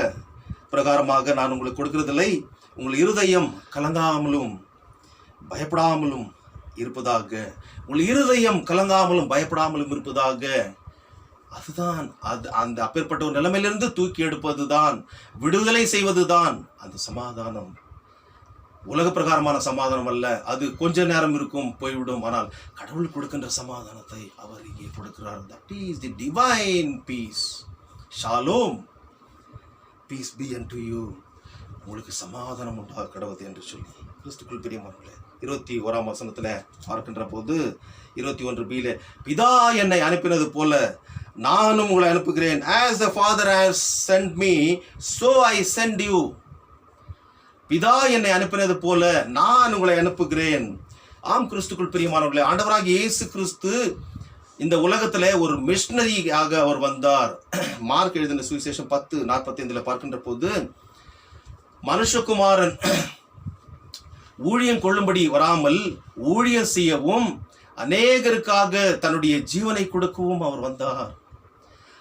பிரகாரமாக நான் உங்களுக்கு கொடுக்கிறதில்லை, உங்கள் இருதயம் கலங்காமலும் பயப்படாமலும் இருப்பதாக, உங்கள் இருதயம் கலங்காமலும் பயப்படாமலும் இருப்பதாக. அதுதான் அந்த அப்பேற்பட்ட ஒரு நிலைமையிலிருந்து தூக்கி எடுப்பது தான், விடுதலை செய்வது தான் அந்த சமாதானம். உலக பிரகாரமான சமாதானம் அல்ல, அது கொஞ்ச நேரம் இருக்கும், போய்விடும். ஆனால் கடவுள் கொடுக்கின்ற சமாதானத்தை அவர் இங்கே கொடுக்கிறார். That is the divine piece. Shalom, piece B and you. உங்களுக்கு சமாதானம் உண்டாக கடவுது என்று சொல்லி கிறிஸ்துக்குள் பிரியமானவர்களே, 21ஆம் வசனத்தில் பார்க்கின்ற போது 21b, பிதா என்னை அனுப்பினது போல நானும் உங்களை அனுப்புகிறேன். as the father has sent me so I send you. பிதா என்னை அனுப்பினது போல நான் உங்களை அனுப்புகிறேன். ஆம் கிறிஸ்துக்குள் பிரியமானவர்களே, ஆண்டவராகிய இயேசு கிறிஸ்து இந்த உலகத்தில் ஒரு மிஷனரியாக அவர் வந்தார். மார்க் எழுதின சுவிசேஷம் 10:45 பார்க்கின்ற போது, மனுஷகுமாரன் ஊழியம் கொள்ளும்படி வராமல் ஊழியம் செய்யவும் அநேகருக்காக தன்னுடைய ஜீவனை கொடுக்கவும் அவர் வந்தார்.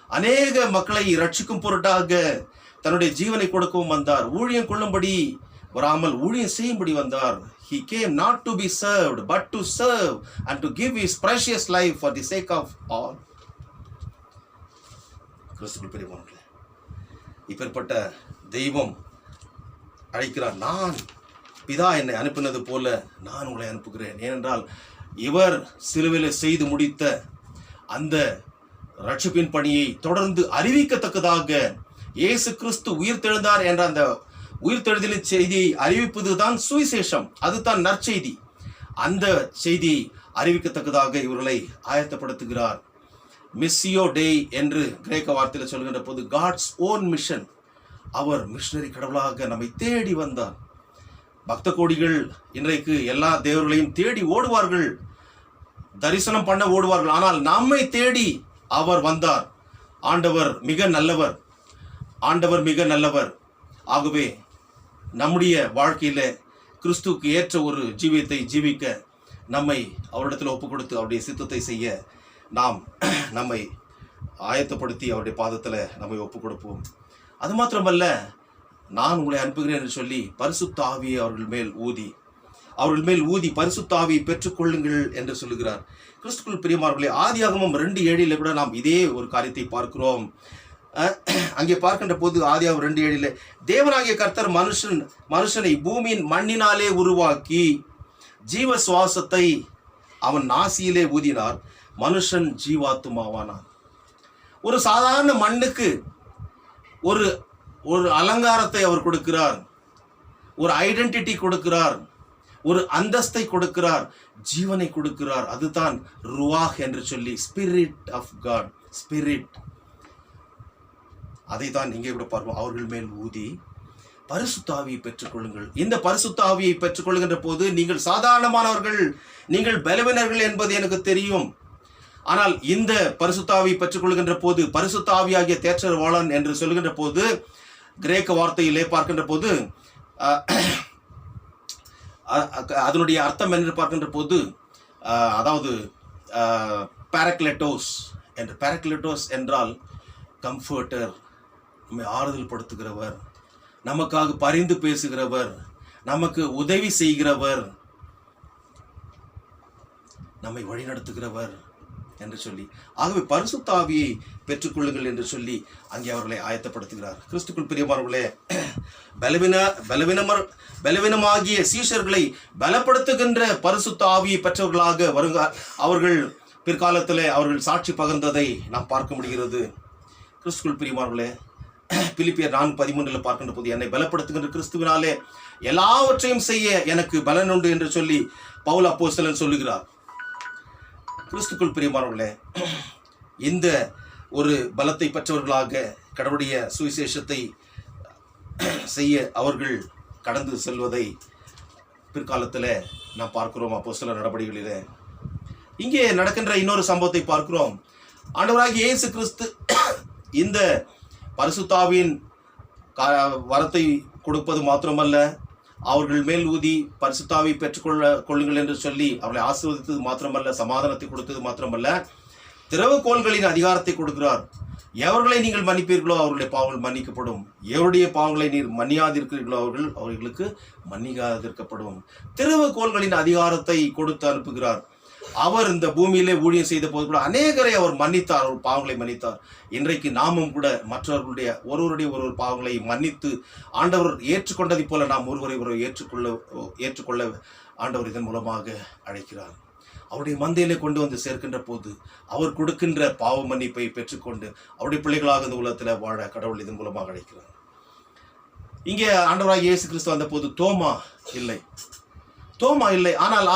அநேக மக்களை ரட்சிக்கும் பொருட்டாக தன்னுடைய ஜீவனை கொடுக்கவும் வந்தார். ஊழியம் கொள்ளும்படி வராமல் ஊழியம் செய்யும்படி வந்தார். He came not to be served but to serve and to give his precious life for the sake of all. கிறிஸ்துவுக்குள் பிரியமானவர்களே, இப்பேற்பட்ட தெய்வம் அழைக்கிறார். நான் பிதா என்னை அனுப்பினது போல நான் உங்களை அனுப்புகிறேன். ஏனென்றால் இவர் சிலுவையில் செய்து முடித்த அந்த ரட்சிப்பின் பணியை தொடர்ந்து அறிவிக்கத்தக்கதாக இயேசு கிறிஸ்து உயிர்த்தெழுந்தார் என்ற அந்த உயிர்த்தெழுதலின் செய்தியை அறிவிப்பது தான் சுவிசேஷம், அதுதான் நற்செய்தி. அந்த செய்தியை அறிவிக்கத்தக்கதாக இவர்களை ஆயத்தப்படுத்துகிறார். மிஸ்ஸியோ டே என்று கிரேக்க வார்த்தையில் சொல்கின்ற போது காட்ஸ் ஓன் மிஷன். அவர் மிஷனரி கடவுளாக நம்மை தேடி வந்தார். பக்த கோடிகள் இன்றைக்கு எல்லா தேவர்களையும் தேடி ஓடுவார்கள், தரிசனம் பண்ண ஓடுவார்கள். ஆனால் நம்மை தேடி அவர் வந்தார். ஆண்டவர் மிக நல்லவர், ஆண்டவர் மிக நல்லவர். ஆகவே நம்முடைய வாழ்க்கையில கிறிஸ்துவுக்கு ஏற்ற ஒரு ஜீவியத்தை ஜீவிக்க நம்மை அவரிடத்தில் ஒப்பு கொடுத்து அவருடைய சித்தத்தை செய்ய நாம் நம்மை ஆயத்தப்படுத்தி அவருடைய பாதத்தில் நம்மை ஒப்பு கொடுப்போம். அது மாத்திரமல்ல, நான் உங்களை அனுப்புகிறேன் என்று சொல்லி பரிசுத்த ஆவியை அவர்கள் மேல் ஊதி பரிசுத்த ஆவியை பெற்றுக்கொள்ளுங்கள் என்று சொல்லுகிறார். கிறிஸ்துக்குள் பிரியமானவர்களே, ஆதியாகமம் 2:7 கூட நாம் இதே ஒரு காரியத்தை பார்க்கிறோம். அங்கே பார்க்கின்ற போது ஆதியாகமம் 2:7 தேவனாகிய கர்த்தர் மனுஷனை பூமியின் மண்ணினாலே உருவாக்கி ஜீவ சுவாசத்தை அவன் நாசியிலே ஊதினார், மனுஷன் ஜீவாத்துமாவானான். ஒரு சாதாரண மண்ணுக்கு ஒரு ஒரு அலங்காரத்தை அவர் கொடுக்கிறார், ஒரு ஐடென்டிட்டி கொடுக்கிறார், ஒரு அந்தஸ்தை கொடுக்கிறார், ஜீவனை கொடுக்கிறார். அதுதான் ருவாஹ் என்று சொல்லி, ஸ்பிரிட் ஆஃப் காட், ஸ்பிரிட். அதை தான் இங்கே கூட பார்ப்போம். அவர்கள் மேல் ஊதி பரிசுத்த ஆவியை பெற்றுக்கொள்ளுங்கள். இந்த பரிசுத்த ஆவியை பெற்றுக்கொள்கின்ற போது நீங்கள் சாதாரணமானவர்கள், நீங்கள் பலவீனர்கள் என்பது எனக்கு தெரியும். ஆனால் இந்த பரிசுத்த ஆவியை பெற்றுக்கொள்கின்ற போது, பரிசுத்த ஆவியாகிய தேற்றரவாளன் என்று சொல்கின்ற போது கிரேக்க வார்த்தையிலே பார்க்கின்ற போது அதனுடைய அர்த்தம் என்று பார்க்கின்ற போது, அதாவது பாரக்லெட்டோஸ் என்று. பாரக்லெட்டோஸ் என்றால் கம்ஃபர்டர், நம்மை ஆறுதல் படுத்துகிறவர், நமக்காக பரிந்து பேசுகிறவர், நமக்கு உதவி செய்கிறவர், நம்மை வழிநடத்துகிறவர் என்று சொல்லி. ஆகவே பரிசுத்த ஆவியை பெற்றுக்கொள்ளுங்கள் என்று சொல்லி அங்கே அவர்களை ஆயத்தப்படுத்துகிறார். கிறிஸ்துக்குள் பிரியமானவர்களே, பலவீனமாகிய சீஷர்களை பலப்படுத்துகின்ற பரிசுத்த ஆவியை பெற்றவர்களாக அவர்கள் பிற்காலத்தில் அவர்கள் சாட்சி பகிர்ந்ததை நாம் பார்க்க முடிகிறது. கிறிஸ்துக்குள் பிரியமானவர்களே, பிலிப்பியர் 4:13 பார்க்கின்ற போது, என்னை பலப்படுத்துகின்ற கிறிஸ்துவினாலே எல்லாவற்றையும் செய்ய எனக்கு பலன் உண்டு என்று சொல்லி பவுல் அப்போஸ்தலன் சொல்லுகிறார். கிறிஸ்துக்குள் பிரியமானவர்களே, இந்த ஒரு பலத்தை பெற்றவர்களாக கடவுளுடைய சுவிசேஷத்தை செய்ய அவர்கள் கடந்து செல்வதை பிற்காலத்தில் நாம் பார்க்கிறோம் அப்போஸ்தலர் நடபடிகளிலே. இங்கே நடக்கின்ற இன்னொரு சம்பவத்தை பார்க்கிறோம். ஆண்டவராகிய இயேசு கிறிஸ்து இந்த பரிசுத்தாவின் வரத்தை கொடுப்பது மாத்திரமல்ல, அவர்கள் மேல் ஊதி பரிசுத்தாவை கொள்ளுங்கள் என்று சொல்லி அவர்களை ஆசீர்வதித்தது மாத்திரமல்ல, சமாதானத்தை கொடுத்தது மாத்திரமல்ல, திறவுகோள்களின் அதிகாரத்தை கொடுக்கிறார். எவர்களை நீங்கள் மன்னிப்பீர்களோ அவர்களுடைய பாவங்கள் மன்னிக்கப்படும், எவருடைய பாவங்களை நீர் மன்னியாதிருக்கிறீர்களோ அவர்களுக்கு மன்னிக்காதிருக்கப்படும். திறவுகோள்களின் அதிகாரத்தை கொடுத்து அனுப்புகிறார். அவர் இந்த பூமியிலே ஊழியம் செய்த போது கூட அநேகரை அவர் மன்னித்தார், அவர் பாவங்களை மன்னித்தார். இன்றைக்கு நாமும் கூட மற்றவர்களுடைய ஒருவருடைய பாவங்களை மன்னித்து ஆண்டவர் ஏற்றுக்கொண்டதை போல நாம் ஒருவரை ஏற்றுக்கொள்ள ஆண்டவர் இதன் மூலமாக அழைக்கிறார். அவருடைய மந்தையிலே கொண்டு வந்து சேர்க்கின்ற போது அவர் கொடுக்கின்ற பாவ மன்னிப்பை பெற்றுக்கொண்டு அவருடைய பிள்ளைகளாக இந்த உலகத்தில் வாழ கடவுள் இதன் மூலமாக அழைக்கிறார். இங்கே ஆண்டவராகிய இயேசு கிறிஸ்து வந்த போது தோமா இல்லை. ஆனால்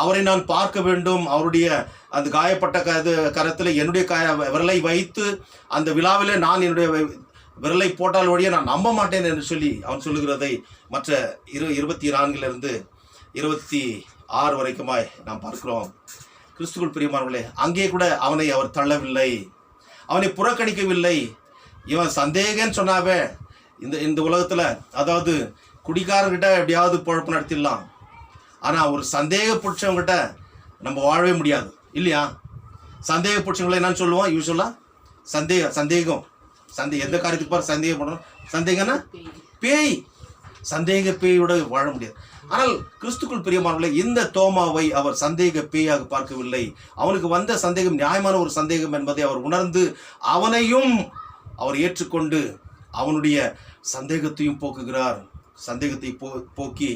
அவரை நான் பார்க்க வேண்டும், அவருடைய அந்த காயப்பட்ட கரத்தில் என்னுடைய விரலை வைத்து அந்த விழாவிலே நான் என்னுடைய விரலை போட்டால் வழியே நான் நம்ப மாட்டேன் என்று சொல்லி அவன் சொல்லுகிறதை மற்ற 24 26 வரைக்குமாய் நாம் பார்க்கிறோம். கிறிஸ்துவுக்குள் பிரியமானவர்களே, அங்கே கூட அவனை அவர் தள்ளவில்லை, அவனை புறக்கணிக்கவில்லை. இவன் சந்தேகன்னு சொன்னாவே இந்த உலகத்தில், அதாவது குடிகாரர்கிட்ட எப்படியாவது பொழப்பு நடத்திடலாம், ஆனால் ஒரு சந்தேக பிடிச்சவங்ககிட்ட நம்ம வாழவே முடியாது இல்லையா? சந்தேக பிடிச்சவங்களை என்னன்னு சொல்லுவோம் யூஸ்வலாக? சந்தேகம் எந்த காரியத்துக்கு பாரு சந்தேகம் பண்ணுறோம். சந்தேகம்னா பேய், சந்தேக பேயோட வாழ முடியாது. ஆனால் கிறிஸ்துக்குள் பிரியமானவர்களே, இந்த தோமாவை அவர் சந்தேக பேயாக பார்க்கவில்லை. அவனுக்கு வந்த சந்தேகம் நியாயமான ஒரு சந்தேகம் என்பதை அவர் உணர்ந்து அவனையும் அவர் ஏற்றுக்கொண்டு அவனுடைய சந்தேகத்தையும் போக்குகிறார். சந்தேகத்தை போக்கி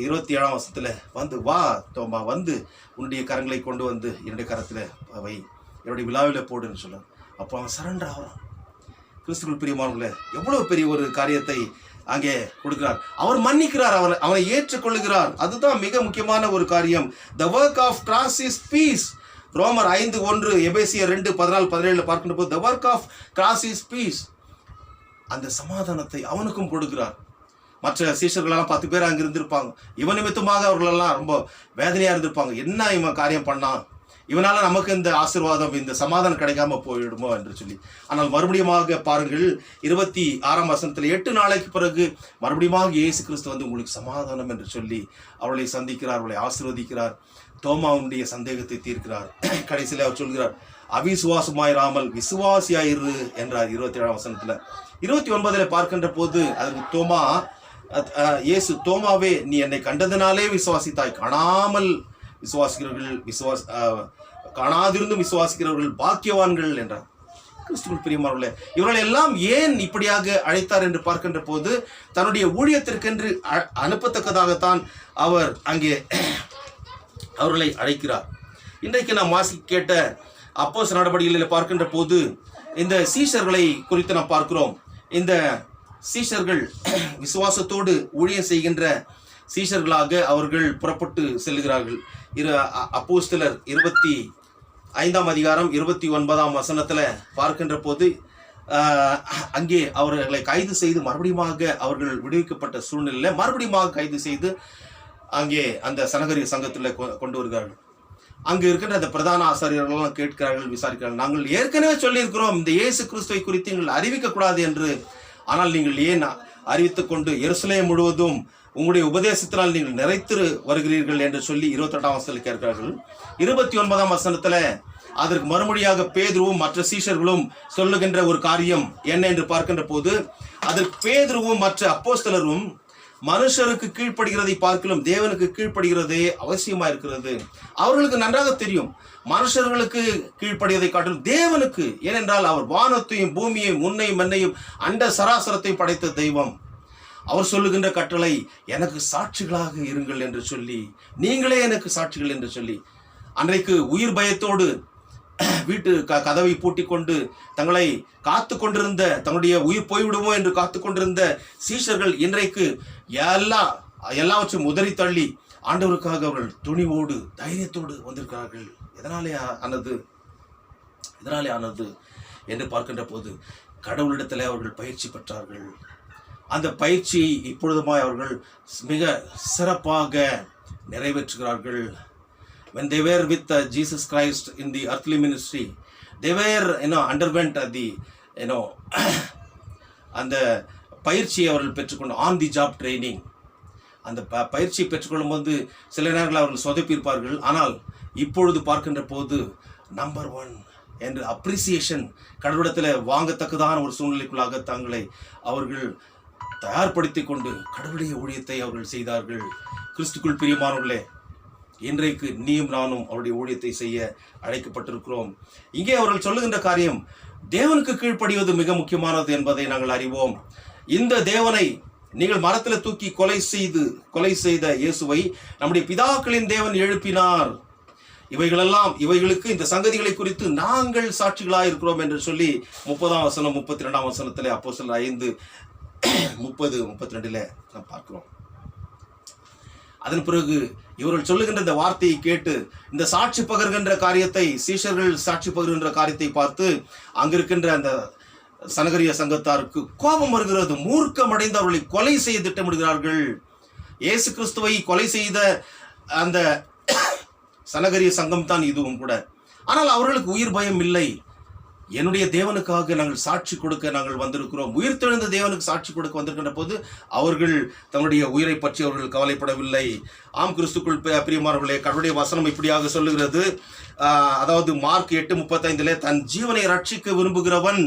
27ஆம் வசனத்தில் வந்து, வா தோமா, வந்து உன்னுடைய கரங்களை கொண்டு வந்து என்னுடைய கரத்தில் வை, என்னுடைய விழாவில் போடுன்னு சொல்ல. அப்போ அவன் சரண்டர் ஆகிறான். கிறிஸ்துக்குள் பிரியமானவர்களே, எவ்வளோ பெரிய ஒரு காரியத்தை அங்கே கொடுக்கிறார். அவர் மன்னிக்கிறார், அவனை ஏற்றுக்கொள்ளுகிறார். அதுதான் மிக முக்கியமான ஒரு காரியம். The work of cross is peace. ரோமர் 5:1, எபேசியர் 2:14-17 பார்க்கின்ற போது the work of cross is peace. அந்த சமாதானத்தை அவனுக்கும் கொடுக்கிறார். மற்ற சீஷர்களெல்லாம் 10 பேர் அங்கே இருந்திருப்பாங்க. இவன் நிமித்தமாக அவர்களெல்லாம் ரொம்ப வேதனையாக இருந்திருப்பாங்க. என்ன இவன் காரியம் பண்ணான், இவனால் நமக்கு இந்த ஆசீர்வாதம், இந்த சமாதானம் கிடைக்காம போயிடுமோ என்று சொல்லி. ஆனால் மறுபடியுமாக பாருங்கள், 26ஆம் வசனத்தில் 8 நாளைக்கு பிறகு மறுபடியும் இயேசு கிறிஸ்து வந்து உங்களுக்கு சமாதானம் என்று சொல்லி அவளை சந்திக்கிறார், அவளை ஆசீர்வதிக்கிறார், தோமாவுடைய சந்தேகத்தை தீர்க்கிறார். கடைசியில் அவர் சொல்கிறார், அவிசுவாசமாயிராமல் விசுவாசியாயிரு என்றார் 27ஆம் வசனத்தில். 29 பார்க்கின்ற போது அதற்கு தோமா, இயேசு, தோமாவே நீ என்னை கண்டதினாலே விசுவாசித்தாய், காணாமல் விசுவாசிக்கிறவர்கள் காணாதிருந்தும் விசுவாசிக்கிறவர்கள் பாக்கியவான்கள் என்றார். கிறிஸ்துவுக்குள் பிரியமானவர்களே, இவர்கள் எல்லாம் ஏன் இப்படியாக அழைத்தார் என்று பார்க்கின்ற போது தன்னுடைய ஊழியத்திற்கென்று அனுப்பத்தக்கதாகத்தான் அவர் அங்கே அவர்களை அழைக்கிறார். இன்றைக்கு நாம் கேட்ட அப்போஸ்தலர் நடபடிகளில் பார்க்கின்ற போது இந்த சீஷர்களை குறித்து நாம் பார்க்கிறோம். இந்த சீஷர்கள் விசுவாசத்தோடு ஊழியம் செய்கின்ற சீஷர்களாக அவர்கள் புறப்பட்டு செல்கிறார்கள். அப்போஸ்தலர் 25ஆம் அதிகாரம் 29ஆம் வசனத்தில் பார்க்கின்ற போது அங்கே அவர்களை கைது செய்து மறுபடியும் அவர்கள் விடுவிக்கப்பட்ட சூழ்நிலையில் மறுபடியும் கைது செய்து அங்கே அந்த சனகரிய சங்கத்தில் கொண்டு வருகிறார்கள். அங்கே இருக்கின்ற அந்த பிரதான ஆசாரியர்களெல்லாம் கேட்கிறார்கள், விசாரிக்கிறார்கள். நாங்கள் ஏற்கனவே சொல்லியிருக்கிறோம் இந்த இயேசு கிறிஸ்துவை குறித்து நீங்கள் அறிவிக்கக்கூடாது என்று, ஆனால் நீங்கள் ஏன் அறிவித்துக் கொண்டு எருசலேம் முழுவதும் உங்களுடைய உபதேசத்தினால் நீங்கள் நிறைத்து வருகிறீர்கள் என்று சொல்லி 28ஆம் வசனத்தில் கேட்கிறார்கள். 29ஆம் வசனத்தில் அதற்கு மறுமொழியாக பேதுருவும் மற்ற சீஷர்களும் சொல்லுகின்ற ஒரு காரியம் என்ன என்று பார்க்கின்ற போது, அதற்கு பேதுருவும் மற்ற அப்போஸ்தலரும் மனுஷருக்கு கீழ்ப்படுகிறதை பார்க்கலும் தேவனுக்கு கீழ்ப்படுகிறதே அவசியமா இருக்கிறது. அவர்களுக்கு நன்றாக தெரியும் மனுஷர்களுக்கு கீழ்ப்படுவதை காட்டிலும் தேவனுக்கு, ஏனென்றால் அவர் வானத்தையும் பூமியையும் முன்னையும் மண்ணையும் அண்ட சராசரத்தையும் படைத்த தெய்வம். அவர் சொல்லுகின்ற கட்டளை, எனக்கு சாட்சிகளாக இருங்கள் என்று சொல்லி, நீங்களே எனக்கு சாட்சிகள் என்று சொல்லி, அன்றைக்கு உயிர் பயத்தோடு வீட்டு கதவை பூட்டி கொண்டு தங்களை காத்து கொண்டிருந்த, தங்களுடைய உயிர் போய்விடுமோ என்று காத்து கொண்டிருந்த சீஷர்கள் இன்றைக்கு எல்லாவற்றையும் உதறி தள்ளி ஆண்டவருக்காக அவர்கள் துணிவோடு தைரியத்தோடு வந்திருக்கிறார்கள். இதனாலே ஆனது என்று பார்க்கின்ற போது கடவுளிடத்தில் அவர்கள் பயிற்சி பெற்றார்கள். அந்த பயிற்சியை இப்பொழுதுமாய் அவர்கள் மிக சிறப்பாக நிறைவேற்றுகிறார்கள். When they were with Jesus Christ in the earthly ministry, they were underwent the அந்த பயிற்சியை அவர்கள் பெற்றுக்கொண்டு ஆன் தி ஜாப் ட்ரைனிங். அந்த பயிற்சியை பெற்றுக்கொள்ளும் போது சில நேரங்களில் அவர்கள் சொதப்பியிருப்பார்கள். ஆனால் இப்பொழுது பார்க்கின்ற போது நம்பர் 1 என்று அப்ரிசியேஷன் கடவுளத்தில் வாங்கத்தக்கதான ஒரு சூழ்நிலைக்குள்ளாக தங்களை அவர்கள் தயார்படுத்தி கொண்டு கடவுளுடைய ஊழியத்தை அவர்கள் செய்தார்கள். கிறிஸ்துக்குள் பிரியமானவர்களே, இன்றைக்கு நீயும் நானும் அவருடைய ஊழியத்தை செய்ய அழைக்கப்பட்டிருக்கிறோம். இங்கே அவர்கள் சொல்லுகின்ற காரியம் தேவனுக்கு கீழ்ப்படிவது மிக முக்கியமானது என்பதை நாங்கள் அறிவோம். இந்த தேவனை நீங்கள் மரத்தில் தூக்கி கொலை செய்த இயேசுவை நம்முடைய பிதாக்களின் தேவன் எழுப்பினார். இவைகளுக்கு இந்த சங்கதிகளை குறித்து நாங்கள் சாட்சிகளாக இருக்கிறோம் என்று சொல்லி 30ஆம் வசனம் 32ஆம் வசனத்திலே அப்போஸ்தலர் 5:30-32 நாம் பார்க்கிறோம். அதன் பிறகு இவர்கள் சொல்லுகின்ற இந்த வார்த்தையை கேட்டு இந்த சாட்சி பகர்கின்ற காரியத்தை, சீஷர்கள் சாட்சி பகர்கின்ற காரியத்தை பார்த்து அங்கிருக்கின்ற அந்த சனகரிய சங்கத்தாருக்கு கோபம் வருகிறது. மூர்க்கம் அடைந்து அவர்களை கொலை செய்ய திட்டமிடுகிறார்கள். இயேசு கிறிஸ்துவை கொலை செய்த அந்த சனகரிய சங்கம் தான் இதுவும் கூட. ஆனால் அவர்களுக்கு உயிர் பயம் இல்லை. என்னுடைய தேவனுக்காக நாங்கள் சாட்சி கொடுக்க நாங்கள் வந்திருக்கிறோம், உயிர்த்தெழுந்த தேவனுக்கு சாட்சி கொடுக்க வந்திருக்கின்ற போது அவர்கள் தங்களுடைய உயிரை பற்றி அவர்கள் கவலைப்படவில்லை. ஆம் கிறிஸ்துக்குள் பிரியமானவர்களே, கடவுளுடைய வசனம் இப்படியாக சொல்லுகிறது. அதாவது மார்க் 8:35 தன் ஜீவனை ரட்சிக்க விரும்புகிறவன்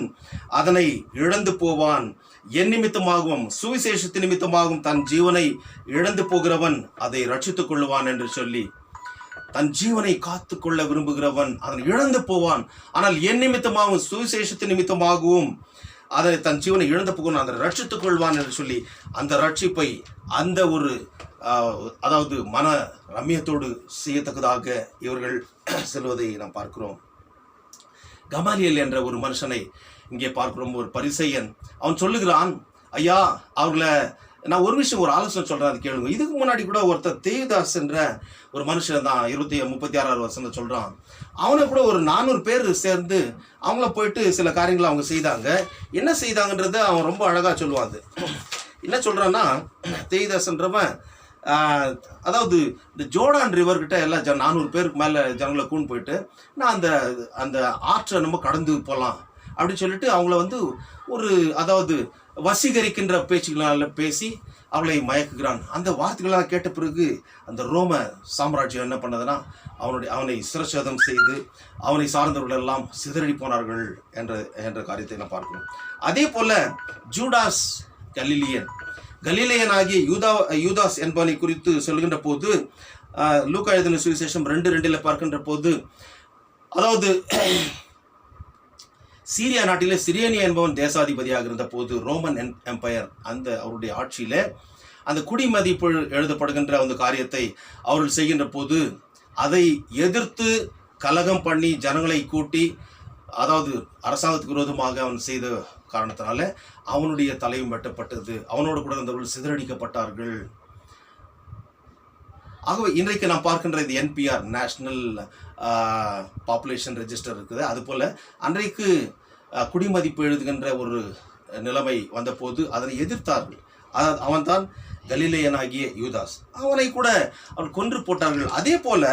அதனை இழந்து போவான், என் நிமித்தமாகவும் சுவிசேஷத்தின் நிமித்தமாகவும் தன் ஜீவனை இழந்து போகிறவன் அதை ரட்சித்துக் கொள்ளுவான் என்று சொல்லி, தன் ஜீவனை காத்துக்கொள்ள விரும்புகிறவன் அதனை இழந்து போவான், ஆனால் என் நிமித்தமாகவும் சுவிசேஷத்தின் நிமித்தமாகவும் அதை தன் ஜீவனை இழந்து போகணும், அதை ரட்சித்துக் கொள்வான் என்று சொல்லி அந்த ரட்சிப்பை அந்த ஒரு அதாவது மன ரம்யத்தோடு செய்யத்தக்கதாக இவர்கள் செல்வதை நாம் பார்க்கிறோம். கமாலியல் என்ற ஒரு மனுஷனை இங்கே பார்க்கிறோம், ஒரு பரிசேயன். அவன் சொல்லுகிறான், ஐயா அவர்களை நான் ஒரு விஷயம் ஒரு ஆலோசனை சொல்கிறேன், அது கேளுங்க. இதுக்கு முன்னாடி கூட ஒருத்தர் தேவதாஸ் என்ற ஒரு மனுஷன் தான் 36 வருஷம் சொல்கிறான். அவனை கூட ஒரு 400 பேர் சேர்ந்து அவங்கள போயிட்டு சில காரியங்களை அவங்க செய்தாங்க. என்ன செய்தாங்கன்றதை அவன் ரொம்ப அழகாக சொல்லுவான். என்ன சொல்கிறான்னா, தேவதாஸ்ன்றவன் அதாவது இந்த ஜோர்டான் ரிவர்கிட்ட எல்லாம் 400 பேருக்கு மேலே ஜனங்களை கூண்டு போயிட்டு நான் அந்த ஆற்றை நம்ம கடந்து போகலாம் அப்படின்னு சொல்லிட்டு அவங்கள ஒரு அதாவது வசீகரிக்கின்ற பேச்சுகளால் பேசி அவளை மயக்குகிறான். அந்த வார்த்தைகளாக கேட்ட பிறகு அந்த ரோம சாம்ராஜ்யம் என்ன பண்ணதுன்னா அவனை சிரச்சேதம் செய்து அவனை சார்ந்தவர்கள் எல்லாம் சிதறி போனார்கள் என்ற காரியத்தை நான் பார்க்கிறோம். அதே போல ஜூடாஸ் கலிலேயன் ஆகிய யூதாஸ் என்பவனை குறித்து சொல்கின்ற போது லூக்கா எழுதின சுவிசேஷம் 2:2 பார்க்கின்ற போது, அதாவது சீரியா நாட்டிலே சிரியனியா என்பவன் தேசாதிபதியாக இருந்த போது ரோமன் எம்பையர் அவருடைய ஆட்சியில அந்த குடிமதிப்பு எழுதப்படுகின்ற அந்த காரியத்தை அவர்கள் செய்கின்ற போது அதை எதிர்த்து கலகம் பண்ணி ஜனங்களை கூட்டி, அதாவது அரசாங்கத்துக்கு விரோதமாக அவன் செய்த காரணத்தினால அவனுடைய தலையும் வெட்டப்பட்டது, அவனோடு கூட இருந்தவர்கள் சிதறடிக்கப்பட்டார்கள். ஆகவே இன்றைக்கு நாம் பார்க்கின்ற இது NPR நேஷனல் பாப்புலேஷன் ரெஜிஸ்டர் இருக்குது. அதுபோல் அன்றைக்கு குடிமதிப்பு எழுதுகின்ற ஒரு நிலைமை வந்தபோது அதனை எதிர்த்தார்கள். அவன்தான் கலிலேயனாகிய யூதாஸ். அவனை கூட அவர்கள் கொன்று போட்டார்கள். அதே போல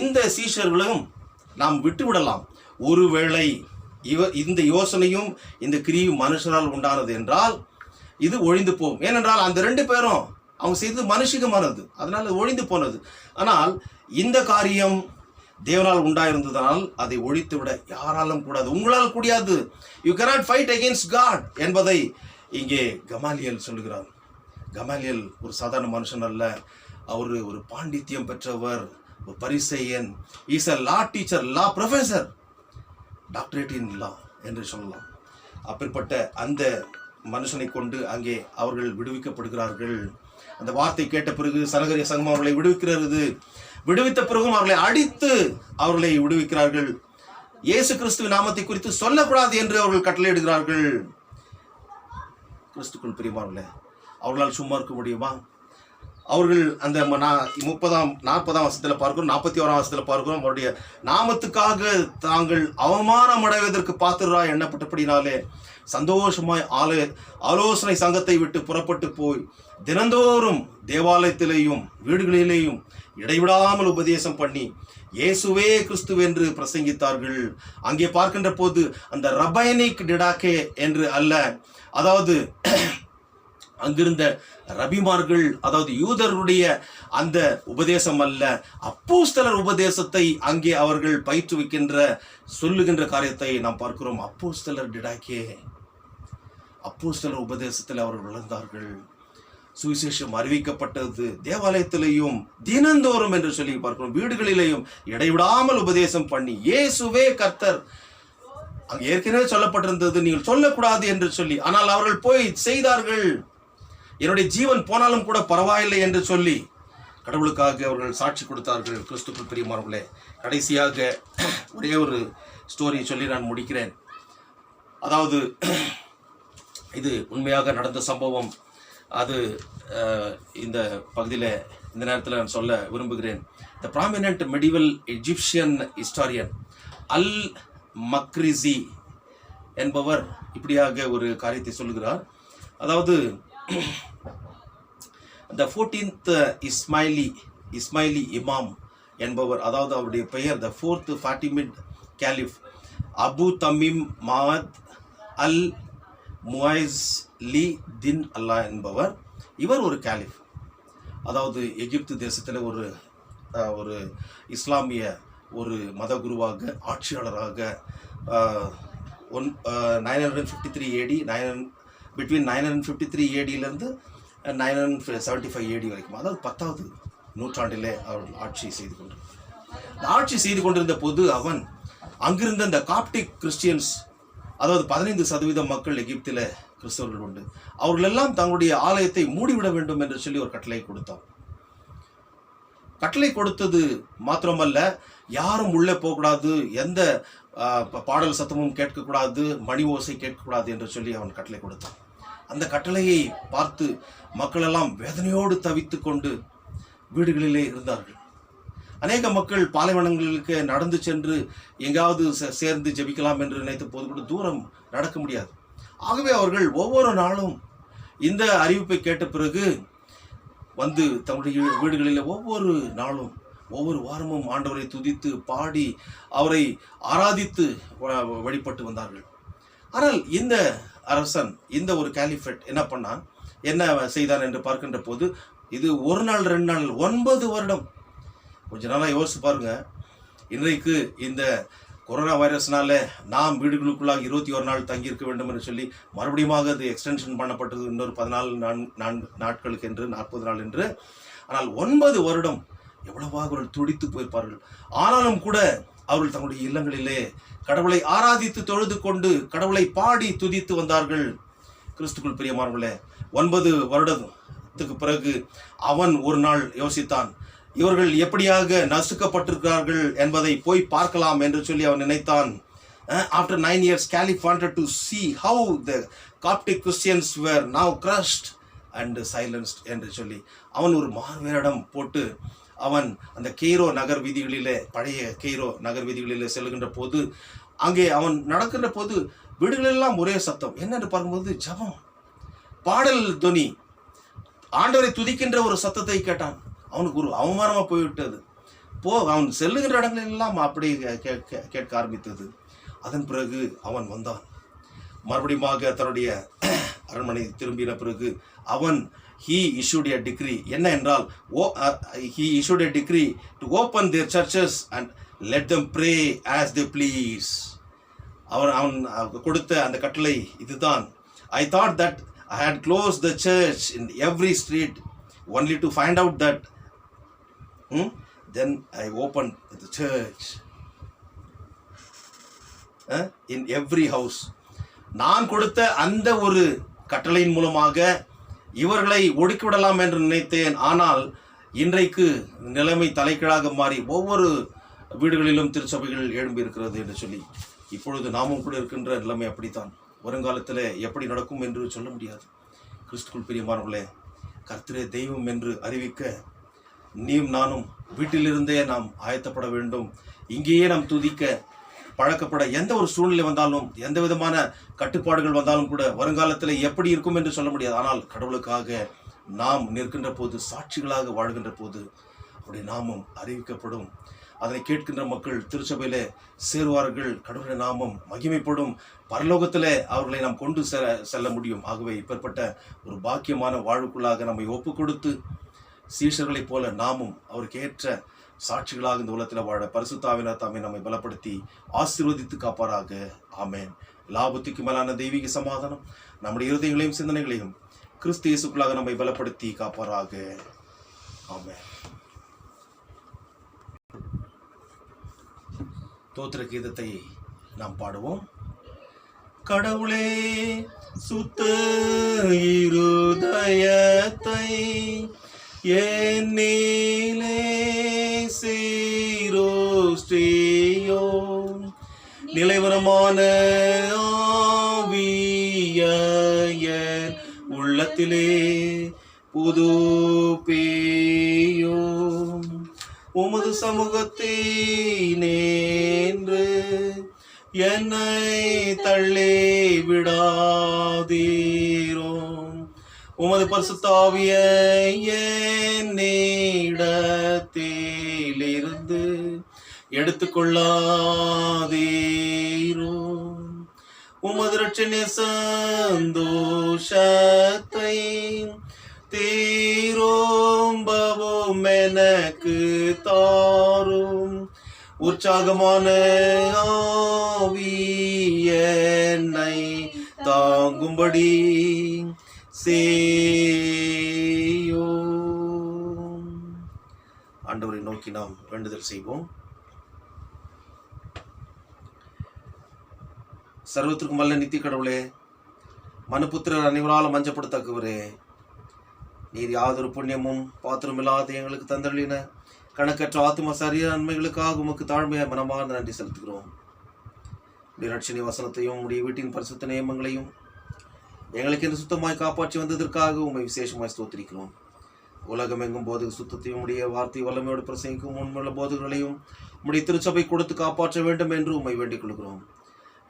இந்த சீஷர்களும் நாம் விட்டுவிடலாம். ஒருவேளை இந்த யோசனையும் இந்த கிரியும் மனுஷரால் உண்டானது என்றால் இது ஒழிந்து போகும். ஏனென்றால் அந்த 2 பேரும் அவங்க செய்தது மனுஷிகமானது, அதனால் ஒழிந்து போனது. ஆனால் இந்த காரியம் தேவனால் உண்டாயிருந்ததனால் அதை ஒழித்து விட யாராலும் கூடாது, உங்களால் கூடாது. You cannot fight against God என்பதை இங்கே கமாலியல் சொல்லுகிறார். கமாலியல் ஒரு சாதாரண மனுஷன் அல்ல, அவர் ஒரு பாண்டித்யம் பெற்றவர், ஒரு பரிசேயன். Is a law teacher, law professor, doctorate in law என்று சொல்லலாம். அப்படிப்பட்ட அந்த மனுஷனை கொண்டு அங்கே அவர்கள் விடுவிக்கப்படுகிறார்கள். அந்த வார்த்தை கேட்ட பிறகு சனகரிய சங்கம் அவர்களை விடுவித்த பிறகும் அவர்களை அடித்து அவர்களை விடுவிக்கிறார்கள். இயேசு கிறிஸ்துவின் நாமத்தை குறித்து சொல்லக்கூடாது என்று அவர்கள் அவர்கள் அந்த 40ஆம் வசனத்தில் பார்க்கிறோம், 41ஆம் வசனத்தில் பார்க்கிறோம். அவருடைய நாமத்துக்காக தாங்கள் அவமானம் அடைவதற்கு பாத்திரராய் எண்ணப்பட்டபடினாலே சந்தோஷமாய் ஆலோசனை சங்கத்தை விட்டு புறப்பட்டு போய் தினந்தோறும் தேவாலயத்திலேயும் வீடுகளிலேயும் இடைவிடாமல் உபதேசம் பண்ணி இயேசுவே கிறிஸ்துவென்று பிரசங்கித்தார்கள். அங்கே பார்க்கின்ற போது அந்த ரபைனிக் டிடாக்கே என்று அல்ல, அதாவது அங்கிருந்த ரபிமார்கள், அதாவது யூதர்களுடைய அந்த உபதேசம் அல்ல, அப்போஸ்தலர் உபதேசத்தை அங்கே அவர்கள் பயிற்றுவிக்கின்ற சொல்லுகின்ற காரியத்தை நாம் பார்க்கிறோம். அப்போஸ்தலர் டிடாக்கே, அப்போஸ்தலர் உபதேசத்தில் அவர்கள் வளர்ந்தார்கள். சுவிசேஷம் அறிவிக்கப்பட்டது தேவாலயத்திலேயும் தினந்தோறும் என்று சொல்லி பார்க்கிறோம், வீடுகளிலேயும் இடைவிடாமல் உபதேசம் பண்ணி இயேசுவே கர்த்தர். அங்கே ஏற்கனவே சொல்லப்பட்டிருந்தது நீங்கள் சொல்லக்கூடாது என்று சொல்லி, ஆனால் அவர்கள் போய் செய்தார்கள். என்னுடைய ஜீவன் போனாலும் கூட பரவாயில்லை என்று சொல்லி கடவுளுக்காக அவர்கள் சாட்சி கொடுத்தார்கள். கிறிஸ்துக்குள் பிரியமானவர்களே, கடைசியாக ஒரே ஒரு ஸ்டோரியை சொல்லி நான் முடிக்கிறேன். அதாவது இது உண்மையாக நடந்த சம்பவம். அது இந்த பகுதியில் இந்த நேரத்தில் நான் சொல்ல விரும்புகிறேன். The prominent medieval Egyptian historian al Maqrizi என்பவர் இப்படியாக ஒரு காரியத்தை சொல்லுகிறார். அதாவது the 14th இஸ்மாயிலி இமாம் என்பவர், அதாவது அவருடைய பெயர் the 4th ஃபாட்டிமிட் கேலிஃப் அபு தமீம் மாத் அல் முவைஸ்லி தின் அல்லா என்பவர். இவர் ஒரு கேலிஃப், அதாவது எகிப்து தேசத்தில் ஒரு இஸ்லாமிய ஒரு மத குருவாக, ஆட்சியாளராக 953 AD between 953 ADயிலிருந்து 975 AD வரைக்கும், அதாவது 10வது நூற்றாண்டிலே அவர்கள் ஆட்சி செய்து கொண்டிருந்த போது அவன் அங்கிருந்த இந்த காப்டிக் கிறிஸ்டியன்ஸ், அதாவது 15% மக்கள் எகிப்தில் கிறிஸ்தவர்கள் உண்டு, அவர்களெல்லாம் தங்களுடைய ஆலயத்தை மூடிவிட வேண்டும் என்று சொல்லி ஒரு கட்டளை கொடுத்தான். கட்டளை கொடுத்தது மாத்திரமல்ல, யாரும் உள்ளே போகக்கூடாது, எந்த பாடல் சத்தமும் கேட்கக்கூடாது, மணி ஓசை கேட்கக்கூடாது என்று சொல்லி அவன் கட்டளை கொடுத்தான். அந்த கட்டளையை பார்த்து மக்களெல்லாம் வேதனையோடு தவித்து கொண்டு வீடுகளிலே இருந்தார்கள். அநேக மக்கள் பாலைவனங்களுக்கு நடந்து சென்று எங்காவது சேர்ந்து ஜெபிக்கலாம் என்று நினைத்த போது கூட தூரம் நடக்க முடியாது. ஆகவே அவர்கள் ஒவ்வொரு நாளும் இந்த அறிவிப்பை கேட்ட பிறகு வந்து தங்களுடைய வீடுகளில் ஒவ்வொரு நாளும் ஒவ்வொரு வாரமும் ஆண்டவரை துதித்து பாடி அவரை ஆராதித்து வழிபட்டு வந்தார்கள். ஆனால் இந்த அரசன், இந்த ஒரு கேலிஃபேட் என்ன பண்ணான், என்ன செய்தான் என்று பார்க்கின்ற போது, இது ஒரு நாள் 2 நாள் 9 வருடம். கொஞ்ச நாளாக யோசிச்சு பாருங்க. இன்றைக்கு இந்த கொரோனா வைரஸ்னால நாம் வீடுகளுக்குள்ளாக 21 நாள் தங்கியிருக்க வேண்டும் என்று சொல்லி மறுபடியும் அது எக்ஸ்டென்ஷன் பண்ணப்பட்டது, இன்னொரு 14 நாட்களுக்கு என்று 40 நாள் என்று. ஆனால் 9 வருடம் எவ்வளவாக அவர்கள் துடித்து போயிருப்பார்கள். ஆனாலும் கூட அவர்கள் தங்களுடைய இல்லங்களிலே கடவுளை ஆராதித்து தொழுது கொண்டு கடவுளை பாடி துதித்து வந்தார்கள். கிறிஸ்துக்குள் பிரியமானவர்களே, 9 வருடத்துக்கு பிறகு அவன் ஒரு நாள் யோசித்தான், இவர்கள் எப்படியாக நசுக்கப்பட்டிருக்கிறார்கள் என்பதை போய் பார்க்கலாம் என்று சொல்லி அவன் நினைத்தான். After 9 years, Caliph wanted to see how the Coptic Christians were now crushed and silenced என்று சொல்லி அவன் ஒரு மார்வேடம் போட்டு அவன் அந்த கெய்ரோ நகர் வீதிகளிலே, பழைய கெய்ரோ நகர் வீதிகளிலே செல்கின்ற போது, அங்கே அவன் நடக்கின்ற போது வீடுகளெல்லாம் ஒரே சத்தம். என்னென்று பார்க்கும்போது ஜபம், பாடல் துனி, ஆண்டவரை துதிக்கின்ற ஒரு சத்தத்தை கேட்டான். அவனுக்கு ஒரு அவமானமாக போய்விட்டது. அவன் செல்லுகின்ற இடங்களெல்லாம் அப்படி கேட்க ஆரம்பித்தது. அதன் பிறகு அவன் வந்தான். மறுபடியும் தன்னுடைய அரண்மனை திரும்பின பிறகு அவன் he issued a decree. என்ன என்றால் he issued a decree to open their churches and let them pray as they please. அவன் கொடுத்த அந்த கட்டளை இதுதான். I thought that I had closed the church in every street only to find out that then I opened the church in every house. நான் கொடுத்த அந்த ஒரு கட்டளையின் மூலமாக இவர்களை ஒடுக்கிவிடலாம் என்று நினைத்தேன். ஆனால் இன்றைக்கு நிலைமை தலைகீழாக மாறி ஒவ்வொரு வீடுகளிலும் திருச்சபைகள் எழும்பி இருக்கிறது என்று சொல்லி, இப்பொழுது நாமும் கூட இருக்கின்ற நிலைமை அப்படித்தான். வருங்காலத்தில் எப்படி நடக்கும் என்று சொல்ல முடியாது. கிறிஸ்துக்குள் பிரியமானவர்களே, கர்த்தரே தெய்வம் என்று அறிவிக்க நீயும் நானும் வீட்டிலிருந்தே நாம் ஆயத்தப்பட வேண்டும். இங்கேயே நாம் துதிக்க பழக்கப்பட, எந்த ஒரு சூழ்நிலை வந்தாலும், எந்த விதமான கட்டுப்பாடுகள் வந்தாலும் கூட வருங்காலத்தில் எப்படி இருக்கும் என்று சொல்ல முடியாது. ஆனால் கடவுளுக்காக நாம் நிற்கின்ற போது, சாட்சிகளாக வாழ்கின்ற போது அவருடைய நாமம் அறிவிக்கப்படும். அதனை கேட்கின்ற மக்கள் திருச்சபையிலே சேருவார்கள். கடவுளுடைய நாமம் மகிமைப்படும். பரலோகத்திலே அவர்களை நாம் கொண்டு செல்ல முடியும். ஆகவே இப்பேற்பட்ட ஒரு பாக்கியமான வாழ்வுக்குள்ளாக நம்மை ஒப்பு கொடுத்து சீஷர்களைப் போல நாமும் அவருக்கு ஏற்ற சாட்சிகளாக இந்த உலகத்தில் வாழ பரிசுத்த ஆவியானவர் தாமே நம்மை பலப்படுத்தி ஆசீர்வதித்து காப்பாராக. ஆமென். லாபத்துக்கு மேலான தெய்வீக சமாதானம் நம்முடைய இருதயங்களையும் சிந்தனைகளையும் கிறிஸ்து இயேசுக்குள்ளாக நம்மை பலப்படுத்தி காப்பாராக. ஆமென். தோத்திர கீதத்தை நாம் பாடுவோம். கடவுளே சுத்த இருதயத்தை என்னிலே சீரோஸ்ரீயோ, நிலைவரமான ஆவியர் உள்ளத்திலே புதுப்பியோ, உமது சமூகத்தினேன்று என்னை தள்ளி விடாதீரோ, உமது பரிசுத்த ஆவியை என்னிடத்திலிருந்து எடுத்துக்கொள்ளாதீரோ, உமது இரட்சணிய சந்தோஷத்தை தீரோம்பவும் எனக்கு தாரும், உற்சாகமான ஆவி என்னை தாங்கும்படி செய்யோ. ஆண்டவரை நோக்கி நாம் வேண்டுதல் செய்வோம். சர்வத்திற்கும் வல்ல நித்திய கடவுளே, மனுபுத்திரர் அனைவரால் மஞ்சப்படுத்தக்கவரே, நீர் யாதொரு புண்ணியமும் பாத்திரமில்லாத எங்களுக்கு தந்தளின கணக்கற்ற ஆத்ம சரீர நன்மைகளுக்காக உமக்கு தாழ்மையாக மனமார்ந்த நன்றி செலுத்துகிறோம். உடைய ரட்சணை வசனத்தையும் உடைய வீட்டின் பரிசுத்த நியமங்களையும் எங்களுக்கு என்று சுத்தமாய் காப்பாற்றி வந்ததற்காக உண்மை விசேஷமாய் ஸ்தோத்திரிக்கிறோம். உலகம் எங்கும் போது சுத்தத்தையும் உடைய வார்த்தை வல்லமையோடு பிரசங்கிக்கும் உண்மையுள்ள போதுகளையும் உடைய திருச்சபை கொடுத்து காப்பாற்ற வேண்டும் என்று உண்மை வேண்டிக் கொள்கிறோம்.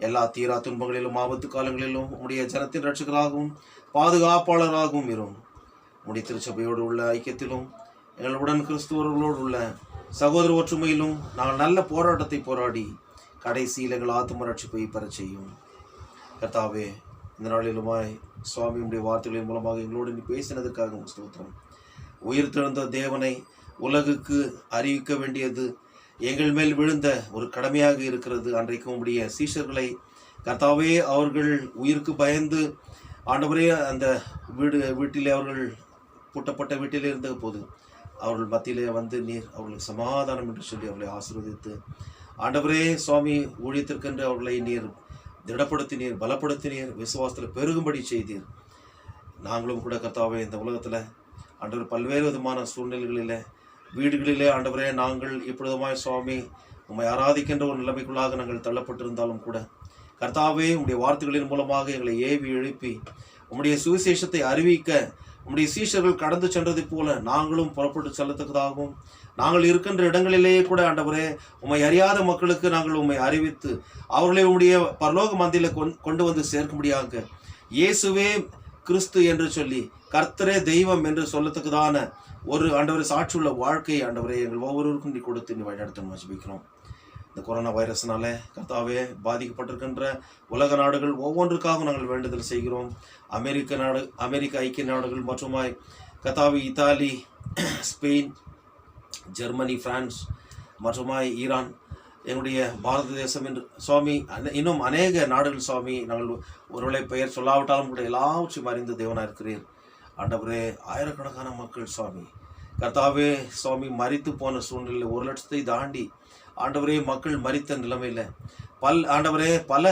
எல்லா தீரா துன்பங்களிலும் ஆபத்து காலங்களிலும் உடைய ஜனத்தின் ரட்சகராகவும் பாதுகாப்பாளராகவும் இரும். உடைய திருச்சபையோடு உள்ள ஐக்கியத்திலும் எங்களுடன் கிறிஸ்துவர்களோடு உள்ள சகோதர ஒற்றுமையிலும் நாங்கள் நல்ல போராட்டத்தை போராடி கடைசியில் எங்கள் ஆத்ம ரட்சிப்பை பெற செய்யும். கர்த்தாவே, இந்த நாளிலுமாய் சுவாமியுடைய வார்த்தைகளின் மூலமாக எங்களோடு நீ பேசினதற்காக ஸ்தோத்திரம். உயிர்த்தெழுந்த தேவனை உலகுக்கு அறிவிக்க வேண்டியது எங்கள் மேல் விழுந்த ஒரு கடமையாக இருக்கிறது. அன்றைக்கு உடைய சீஷர்களை கர்த்தாவே, அவர்கள் உயிருக்கு பயந்து ஆண்டவரே அந்த வீட்டிலே அவர்கள் பூட்டப்பட்ட வீட்டிலே இருந்த போது அவர்கள் மத்தியிலே வந்து நீர் அவர்களுக்கு சமாதானம் என்று சொல்லி அவர்களை ஆசீர்வதித்து ஆண்டவரே சுவாமி ஊழியத்திற்கென்று அவர்களை நீர் திடப்படுத்தினீர், பலப்படுத்தினீர், விசுவாசத்தில் பெருகும்படி செய்தீர். நாங்களும் கூட கர்த்தாவே இந்த உலகத்தில் ஆண்டவர் பல்வேறு விதமான சூழ்நிலைகளில் வீடுகளிலே ஆண்டவரே நாங்கள் இப்பொழுதுமாய் சுவாமி உம்மை ஆராதிக்கின்ற ஒரு நிலைமைக்குள்ளாக நாங்கள் தள்ளப்பட்டிருந்தாலும் கூட கர்த்தாவே உம்முடைய வார்த்தைகளின் மூலமாக எங்களை ஏவி எழுப்பி உம்முடைய சுவிசேஷத்தை அறிவிக்க உம்முடைய சீஷர்கள் கடந்து சென்றதை போல நாங்களும் புறப்பட்டு செல்லத்தக்கதாகவும் நாங்கள் இருக்கின்ற இடங்களிலேயே கூட ஆண்டவரே உம்மை அறியாத மக்களுக்கு நாங்கள் உம்மை அறிவித்து அவர்களை உம்முடைய பரலோக மந்தியில கொண்டு வந்து சேர்க்கும்படியாக இயேசுவே கிறிஸ்து என்று சொல்லி கர்த்தரே தெய்வம் என்று சொல்லத்தக்கதான ஒரு ஆண்டவரை சாட்சியுள்ள வாழ்க்கை ஆண்டவரை எங்கள் ஒவ்வொருவருக்கும் நீ கொடுத்து நீ வழிநடத்த ஜெபிக்கிறோம். இந்த கொரோனா வைரஸ்னால கர்த்தாவே பாதிக்கப்பட்டிருக்கின்ற உலக நாடுகள் ஒவ்வொன்றுக்காக நாங்கள் வேண்டுதல் செய்கிறோம். அமெரிக்க ஐக்கிய நாடுகள் மற்றுமாய் கர்த்தாவே இத்தாலி, ஸ்பெயின், ஜெர்மனி, பிரான்ஸ் மற்றுமாய் ஈரான், எங்களுடைய பாரத தேசம் என்று சுவாமி இன்னும் அநேக நாடுகள் சுவாமி நாங்கள் ஒருவேளை பெயர் சொல்லாவிட்டாலும் கூட எல்லாவற்றையும் அறிந்து தேவனாக இருக்கிறீர். ஆண்டவரே ஆயிரக்கணக்கான மக்கள் சுவாமி கர்த்தாவே சுவாமி மரித்து போன சூழ்நிலை 1 லட்சத்தை தாண்டி ஆண்டவரே மக்கள் மரித்த நிலைமையில் பல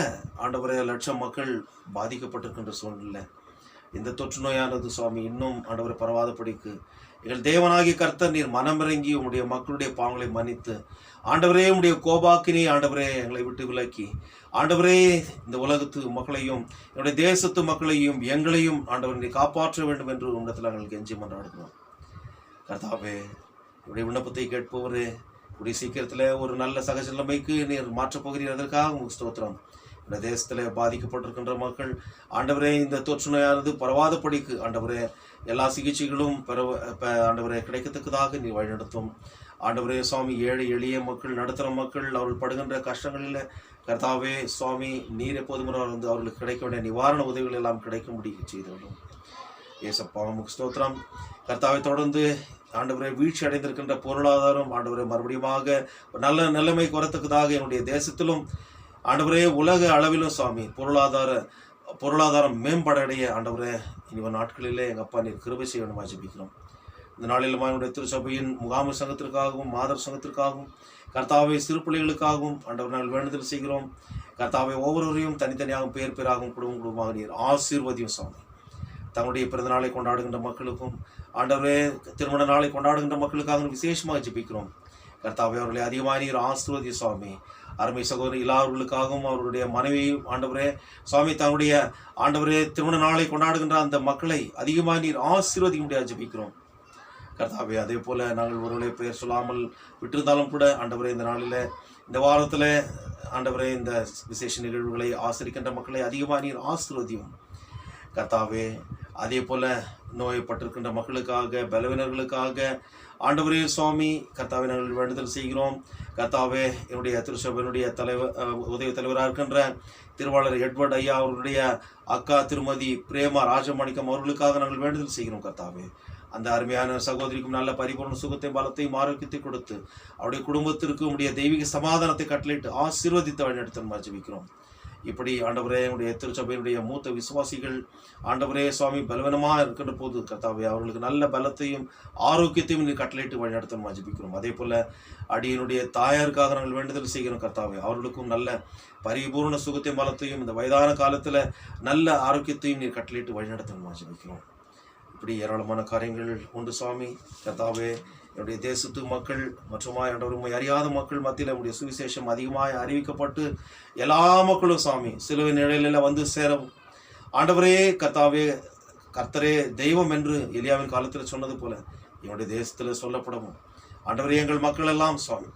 ஆண்டவரே லட்சம் மக்கள் பாதிக்கப்பட்டிருக்கின்ற சூழ்நிலை இந்த தொற்று நோயானது சுவாமி இன்னும் ஆண்டவரை பரவாதபடிக்கு எங்கள் தேவனாகிய கர்த்தர் நீர் மனமிறங்கி உம்முடைய மக்களுடைய பாவங்களை மன்னித்து ஆண்டவரே உம்முடைய கோபாக்கினை ஆண்டவரே எங்களை விட்டு விலக்கி ஆண்டவரே இந்த உலகத்து மக்களையும் என்னுடைய தேசத்து மக்களையும் எங்களையும் ஆண்டவர் நீ காப்பாற்ற வேண்டும் என்று உன்னத்தில் நாங்கள் கெஞ்சி மன்றாடுகிறோம். கர்த்தாவே என்னுடைய விண்ணப்பத்தை கேட்பவரே கூடிய சீக்கிரத்தில் ஒரு நல்ல சகஜ நிலைமைக்கு நீர் மாற்றப் போகிறீர். அதற்காக உங்களுக்கு ஸ்தோத்திரம். இந்த தேசத்தில் பாதிக்கப்பட்டிருக்கின்ற மக்கள் ஆண்டவரே இந்த தொற்று நோயானது பரவாதபடிக்கு ஆண்டவரே எல்லா சிகிச்சைகளும் ஆண்டவரே கிடைக்கத்தக்கதாக நீ வழிநடத்தும். ஆண்டவரே சுவாமி ஏழை எளிய மக்கள் நடுத்தர மக்கள் அவர்கள் படுகின்ற கஷ்டங்களில் கர்த்தாவே சுவாமி நீர் எப்போதும் வந்து அவர்களுக்கு கிடைக்க வேண்டிய நிவாரண உதவிகள் எல்லாம் கிடைக்கும்படி செய்தவர்களும் ஏசப்பா உமக்கு ஸ்தோத்திரம். கர்த்தாவை தொடர்ந்து ஆண்டவரை வீழ்ச்சி அடைந்திருக்கின்ற பொருளாதாரம் ஆண்டவரை மறுபடியுமாக நல்ல நிலைமை குறத்தக்கதாக என்னுடைய தேசத்திலும் ஆண்டவரே உலக அளவிலும் சுவாமி பொருளாதாரம் மேம்படைய ஆண்டவரே இனிவன் நாட்களிலே எங்கள் அப்பா நீர் கிருபை செய்ய வேண்டுமா ஜெபிக்கிறோம். இந்த நாளிலுமா என்னுடைய திருச்சபையின் முகாம சங்கத்திற்காகவும் மாதர் சங்கத்திற்காகவும் கர்த்தாவை சிறு பிள்ளைகளுக்காகவும் ஆண்டவர் நாங்கள் வேண்டுதல் செய்கிறோம். கர்த்தாவை ஒவ்வொருவரையும் தனித்தனியாகவும் பேராகவும் குடும்பமாக நீர் ஆசீர்வதியும் சுவாமி. தங்களுடைய பிறந்த நாளை கொண்டாடுகின்ற மக்களுக்கும் ஆண்டவரே திருமண நாளை கொண்டாடுகின்ற மக்களுக்காக விசேஷமாக ஜெபிக்கிறோம். கர்த்தாவை அவர்களை அதிகமாக நீர் ஆசீர்வதி சுவாமி. அருமை சகோதரி எல்லாவர்களுக்காகவும் அவருடைய மனைவியும் ஆண்டவரே சுவாமி தங்களுடைய ஆண்டவரே திருமண நாளை கொண்டாடுகின்ற அந்த மக்களை அதிகமாக நீர் ஆசீர்வதிக்க முடியாது ஜெபிக்கிறோம். கர்த்தாவே அதே போல நாங்கள் ஒருவருடைய பெயர் சொல்லாமல் விட்டிருந்தாலும் கூட ஆண்டவரே இந்த நாளில் இந்த வாரத்தில் ஆண்டவரே இந்த விசேஷ நிகழ்வுகளை ஆசிரிக்கின்ற மக்களை அதிகமாக நீர் ஆசீர்வதியும். கர்த்தாவே அதே போல நோய்பட்டிருக்கின்ற மக்களுக்காக பலவீனர்களுக்காக ஆண்டவரே சுவாமி கர்த்தாவை நாங்கள் வேண்டுதல் செய்கிறோம். கர்த்தாவே என்னுடைய திருச்சபையினுடைய உதவி தலைவராக இருக்கின்ற திருவாளர் எட்வர்ட் ஐயா அவர்களுடைய அக்கா திருமதி பிரேமா ராஜமாணிக்கம் அவர்களுக்காக நாங்கள் வேண்டுதல் செய்கிறோம். கர்த்தாவே அந்த அருமையான சகோதரிக்கும் நல்ல பரிபூர்ண சுகத்தையும் பலத்தையும் ஆரோக்கியத்தை கொடுத்து அவருடைய குடும்பத்திற்கு உடைய தெய்வீக சமாதானத்தை கட்டளையிட்டு ஆசீர்வதித்து வழிநடத்த ஜெபிக்கிறோம். இப்படி ஆண்டவரே என்னுடைய திருச்சபையினுடைய மூத்த விசுவாசிகள் ஆண்டவரே சுவாமி பலவீனமாக இருக்கின்ற போது கர்த்தாவே அவர்களுக்கு நல்ல பலத்தையும் ஆரோக்கியத்தையும் நீ கட்டளையிட்டு வழிநடத்த ஜெபிக்கிறோம். அதே போல அடியினுடைய தாயாருக்காக நாங்கள் வேண்டுதல் செய்கிறோம். கர்த்தாவே அவர்களுக்கும் நல்ல பரிபூர்ண சுகத்தையும் பலத்தையும் இந்த வயதான காலத்தில் நல்ல ஆரோக்கியத்தையும் நீர் கட்டளையிட்டு வழிநடத்த ஜெபிக்கிறோம். இப்படி ஏராளமான காரியங்கள் உண்டு சுவாமி. கர்த்தாவே என்னுடைய தேசத்து மக்கள் மற்றும் ஆண்டவரை அறியாத மக்கள் மத்தியில் நம்முடைய சுவிசேஷம் அதிகமாக அறிவிக்கப்பட்டு எல்லா மக்களும் சுவாமி சிலுவை நிழலில் வந்து சேரவும் ஆண்டவரே கர்த்தாவே கர்த்தரே தெய்வம் என்று எலியாவின் காலத்தில் சொன்னது போல என்னுடைய தேசத்தில் சொல்லப்படவும் ஆண்டவரே எங்கள் மக்கள் எல்லாம் சுவாமி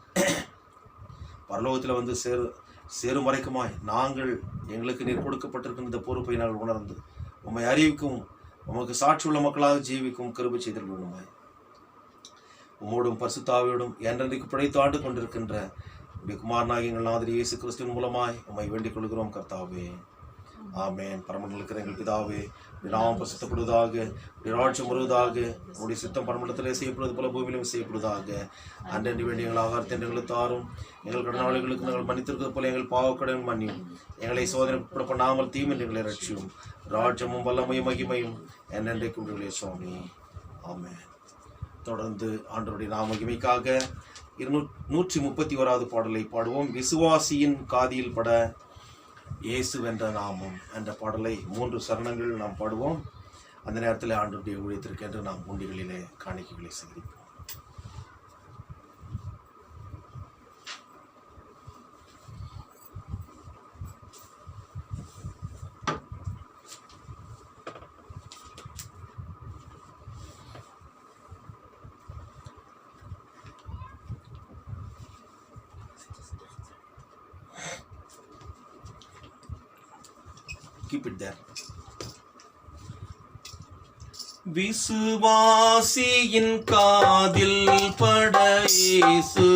பரலோகத்தில் வந்து சேரும் வரைக்குமாய் நாங்கள் எங்களுக்கு நீர் கொடுக்கப்பட்டிருக்கின்ற இந்த பொறுப்பை நாங்கள் உணர்ந்து உம்மை அறிவிக்கும் உமக்கு சாட்சி உள்ள மக்களாக ஜீவிக்கும் கிருபை செய்தல் வேண்டுமாய் உம்மோடும் பரிசுத்தாவியோடும் என்றென்றைக்கு பிழைத்து ஆண்டு கொண்டிருக்கின்ற குமாரனாகிய எங்கள் நாதர் இயேசு கிறிஸ்துவின் மூலமாய் உம்மை வேண்டிக் கொள்கிறோம். கர்த்தாவே ஆமென். பரமண்டலத்தில் இருக்கிற எங்கள் பிதாவே நாமம் பரிசுத்தப்படுவதாக, ராஜ்யம் வருவதாக, உடைய சித்தம் பரமண்டலத்திலே செய்யப்படுவது போல பூமியிலும் செய்யப்படுவதாக. அன்றென்று வேண்டிய எங்கள் ஆகாரத்தை எங்களுக்கு தாரும். எங்கள் கடனாளிகளுக்கு நாங்கள் மன்னித்திருக்கிறது போல எங்கள் பாவக்கடன் மன்னியும். எங்களை சோதனை பண்ணாமல் தீமின்றி எங்களை ரட்சியும். ராஜ்யமும் வல்லமையும் மகிமையும் என்னென்றைக்கும் உடைய சுவாமி. ஆமென். தொடர்ந்து ஆண்டவருடைய நாம மகிமைக்காக 131வது பாடலை பாடுவோம். விசுவாசியின் காதியில் பட இயேசு வென்ற நாமம் என்ற பாடலை 3 சரணங்கள் நாம் பாடுவோம். அந்த நேரத்தில் ஆண்டவருடைய ஊழியத்திற்கு என்று நாம் உண்டிகளிலே காணிக்கைகளை சேகரிப்போம். Keep it there. விசுவாசியின் காதில் பட இயேசு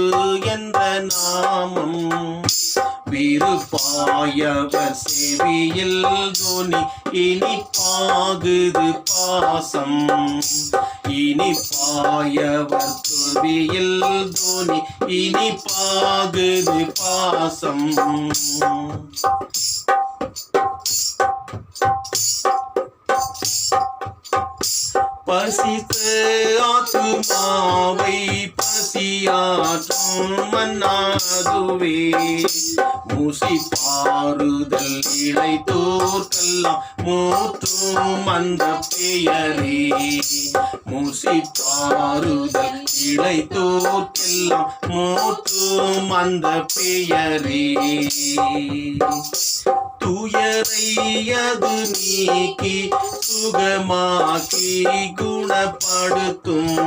என்ற நாமம் விருப்பாயவர் செவியில் தோனி இனிப்பாகுது பாசம். இனிப்பாயவர் செவியில் தோனி இனிப்பாகுது பாசம். பசித்த ஆத்துமாவை பசியாற்றும் மன்னாதுவே மூசி பாறுதல் இளைத்தோர்க்கெல்லாம் மூற்றும் அந்த பெயரே. மூசி பாறுதல் இளைத்தோர்க்கெல்லாம் மூற்றும் அந்த பெயரே. துயரையது நீக்கி சுகமாக்கி குணப்படுத்தும்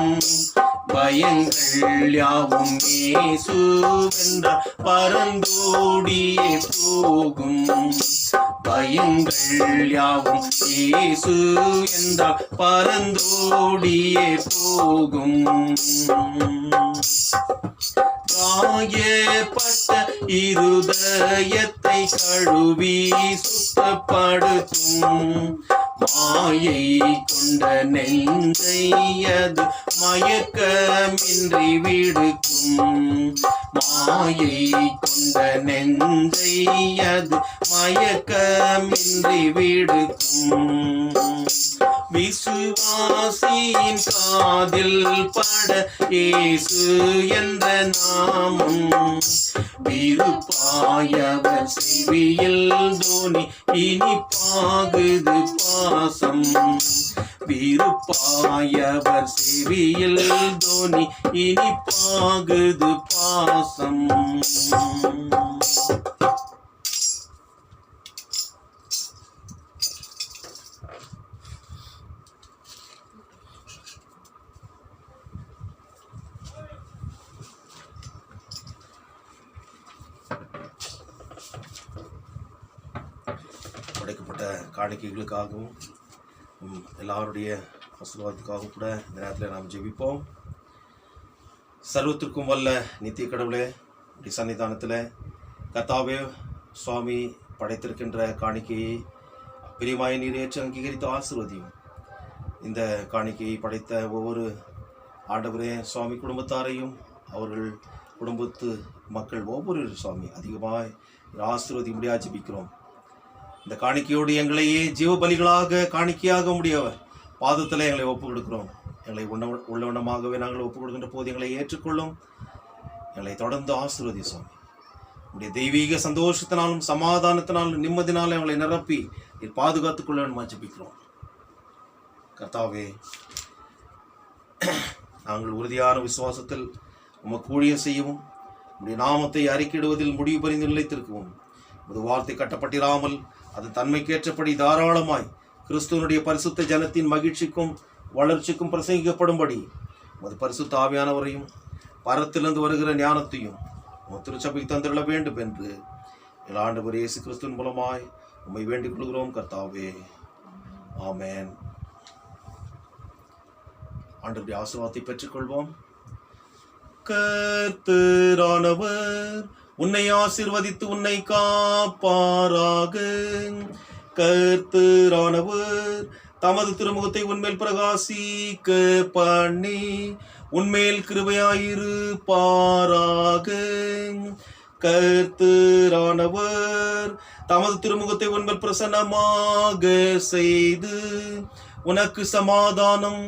பயங்கள் யாவும் இயேசுவென்றால் பறந்தோடியே போகும். பயங்கள் யாவும் இயேசு என்றால் பறந்தோடியே போகும். காயப்பட்ட இருதயத்தை கழுவி சுத்தப்படுத்தும் மாயை கொண்ட நெஞ்சை அது மயக்கமின்றி விடுக்கும். மாயை கொண்ட நெஞ்சை அது மயக்கமின்றி விடுக்கும். விசுவாசியின் காதில் பட இயேசு என்ற நாமம் விருப்பாயவர் செவியில் தோனி இனிப்பாகுது பாசம். விருப்பாயவர் செவியில் தோனி இனிப்பாகுது பாசம். படைக்கப்பட்ட காணிக்கைகளுக்காகவும் எல்லாருடைய ஆசீர்வாதத்துக்காகவும் கூட இந்த நேரத்தில் நாம் ஜெபிப்போம். சர்வத்திற்கும் வல்ல நித்திய கடவுளே, இப்படி சன்னிதானத்தில் கர்த்தாவே சுவாமி படைத்திருக்கின்ற காணிக்கையை பிரியமாய் நீர் ஏற்று அங்கீகரித்து ஆசீர்வதியும். இந்த காணிக்கையை படைத்த ஒவ்வொரு ஆண்டவரே சுவாமி குடும்பத்தாரையும் அவர்கள் குடும்பத்து மக்கள் ஒவ்வொரு சுவாமி அதிகமாய் ஆசீர்வதி முடியா ஜெபிக்கிறோம். இந்த காணிக்கையோடு எங்களையே ஜீவ பலிகளாக காணிக்கையாக முடியவர் பாதத்தில் எங்களை ஒப்புக் கொடுக்கிறோம். எங்களை உள்ளவனமாகவே நாங்கள் ஒப்புக் கொடுக்கின்ற போது எங்களை ஏற்றுக்கொள்ளும். எங்களை தொடர்ந்து ஆசீர்வதி சுவாமி. உடைய தெய்வீக சந்தோஷத்தினாலும் சமாதானத்தினாலும் நிம்மதினாலும் எங்களை நிரப்பி பாதுகாத்துக் கொள்ள ஜெபிக்கிறோம். கர்த்தாவே, நாங்கள் உறுதியான விசுவாசத்தில் உமக்கு ஊழியம் செய்யவும் உடைய நாமத்தை அறிக்கையிடுவதில் முடிவு பறிந்து நிலைத்திருக்கவும் உமது வார்த்தை கட்டப்பட்டிராமல் அது தன்மைக்கேற்றபடி தாராளமாய் கிறிஸ்துவனுடைய பரிசுத்த ஜனத்தின் மகிழ்ச்சிக்கும் வளர்ச்சிக்கும் பிரசங்கிக்கப்படும்படி உமது பரிசுத்த ஆவியானவரையும் பரத்திலிருந்து வருகிற ஞானத்தையும் உமது திருச்சபைக்கு தந்திருள வேண்டும் என்று எங்கள் ஆண்டவர் இயேசு கிறிஸ்துவின் மூலமாய் உம்மை வேண்டிக் கொள்கிறோம் கர்த்தாவே. ஆமென். ஆண்டவருடைய ஆசீர்வாதத்தை பெற்றுக்கொள்வோம். கர்த்தரானவர் உன்னை ஆசீர்வதித்து உன்னை காப்பாராக. கர்த்தரானவர் தமது திருமுகத்தை உன்மேல் பிரகாசிக்க பண்ணி உன்மேல் கிருபையாயிருப்பாராக. கர்த்தரானவர் தமது திருமுகத்தை உன்மேல் பிரசன்னமாக செய்து உனக்கு சமாதானம்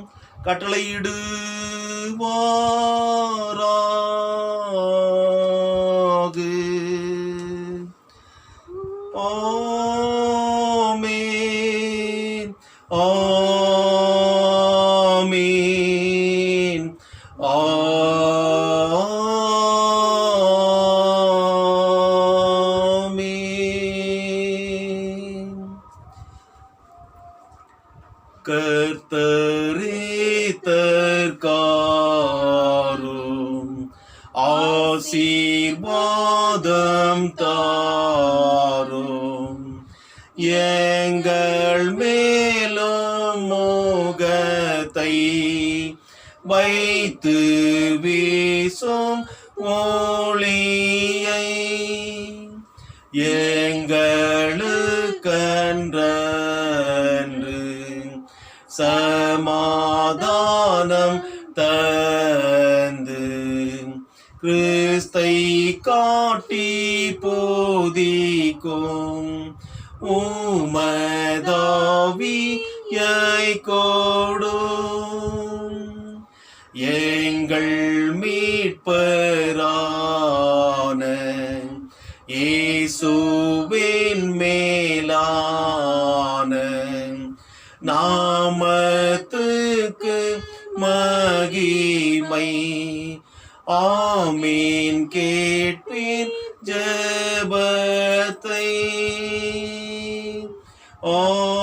கட்டளையிடுவாராக. ஆமென். ஆமென். ஆமென். கர்த்தரே தற்காரும் ஆசீர்வாதம் தாரும் எங்கள் மேலும் முகத்தை வைத்து வீசும் ஒளியை எங்களுக்கன்று சமாதானம் தந்து கிறிஸ்தை காட்டி போதிக்கும் உமதாவியை கொடும் எங்கள் மீட்பரான இயேசு மகிமை. ஆமீன். கேட்பீர் ஜெபத்தை. ஆமீன்.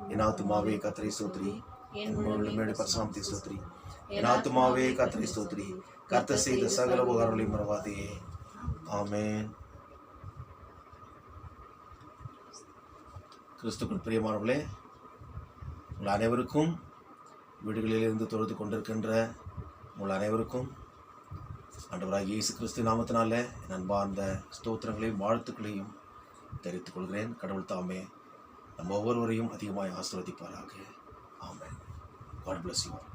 என் ஆத்துமாவே கர்த்தரை ஸ்தோத்திரி, என் முழுமையோடு பரிசுத்தத்தை ஸ்தோத்திரி. என் ஆத்துமாவே கர்த்தரை ஸ்தோத்திரி, கர்த்தர் செய்த சகல உபகாரங்களையும் மறவாதே. ஆமென். கிறிஸ்துக்குள் பிரியமானவர்களே, உங்கள் அனைவருக்கும், வீடுகளிலிருந்து தொழுது கொண்டிருக்கின்ற உங்கள் அனைவருக்கும் ஆண்டவராகிய இயேசு கிறிஸ்து நாமத்தினால என் அன்பார்ந்த ஸ்தோத்திரங்களையும் வாழ்த்துக்களையும் தெரிவித்துக் கொள்கிறேன். கடவுள் தாமே நம்ம ஒவ்வொருவரையும் அதிகமாக ஆசீர்வதிப்பாராக. ஆமென். God bless you.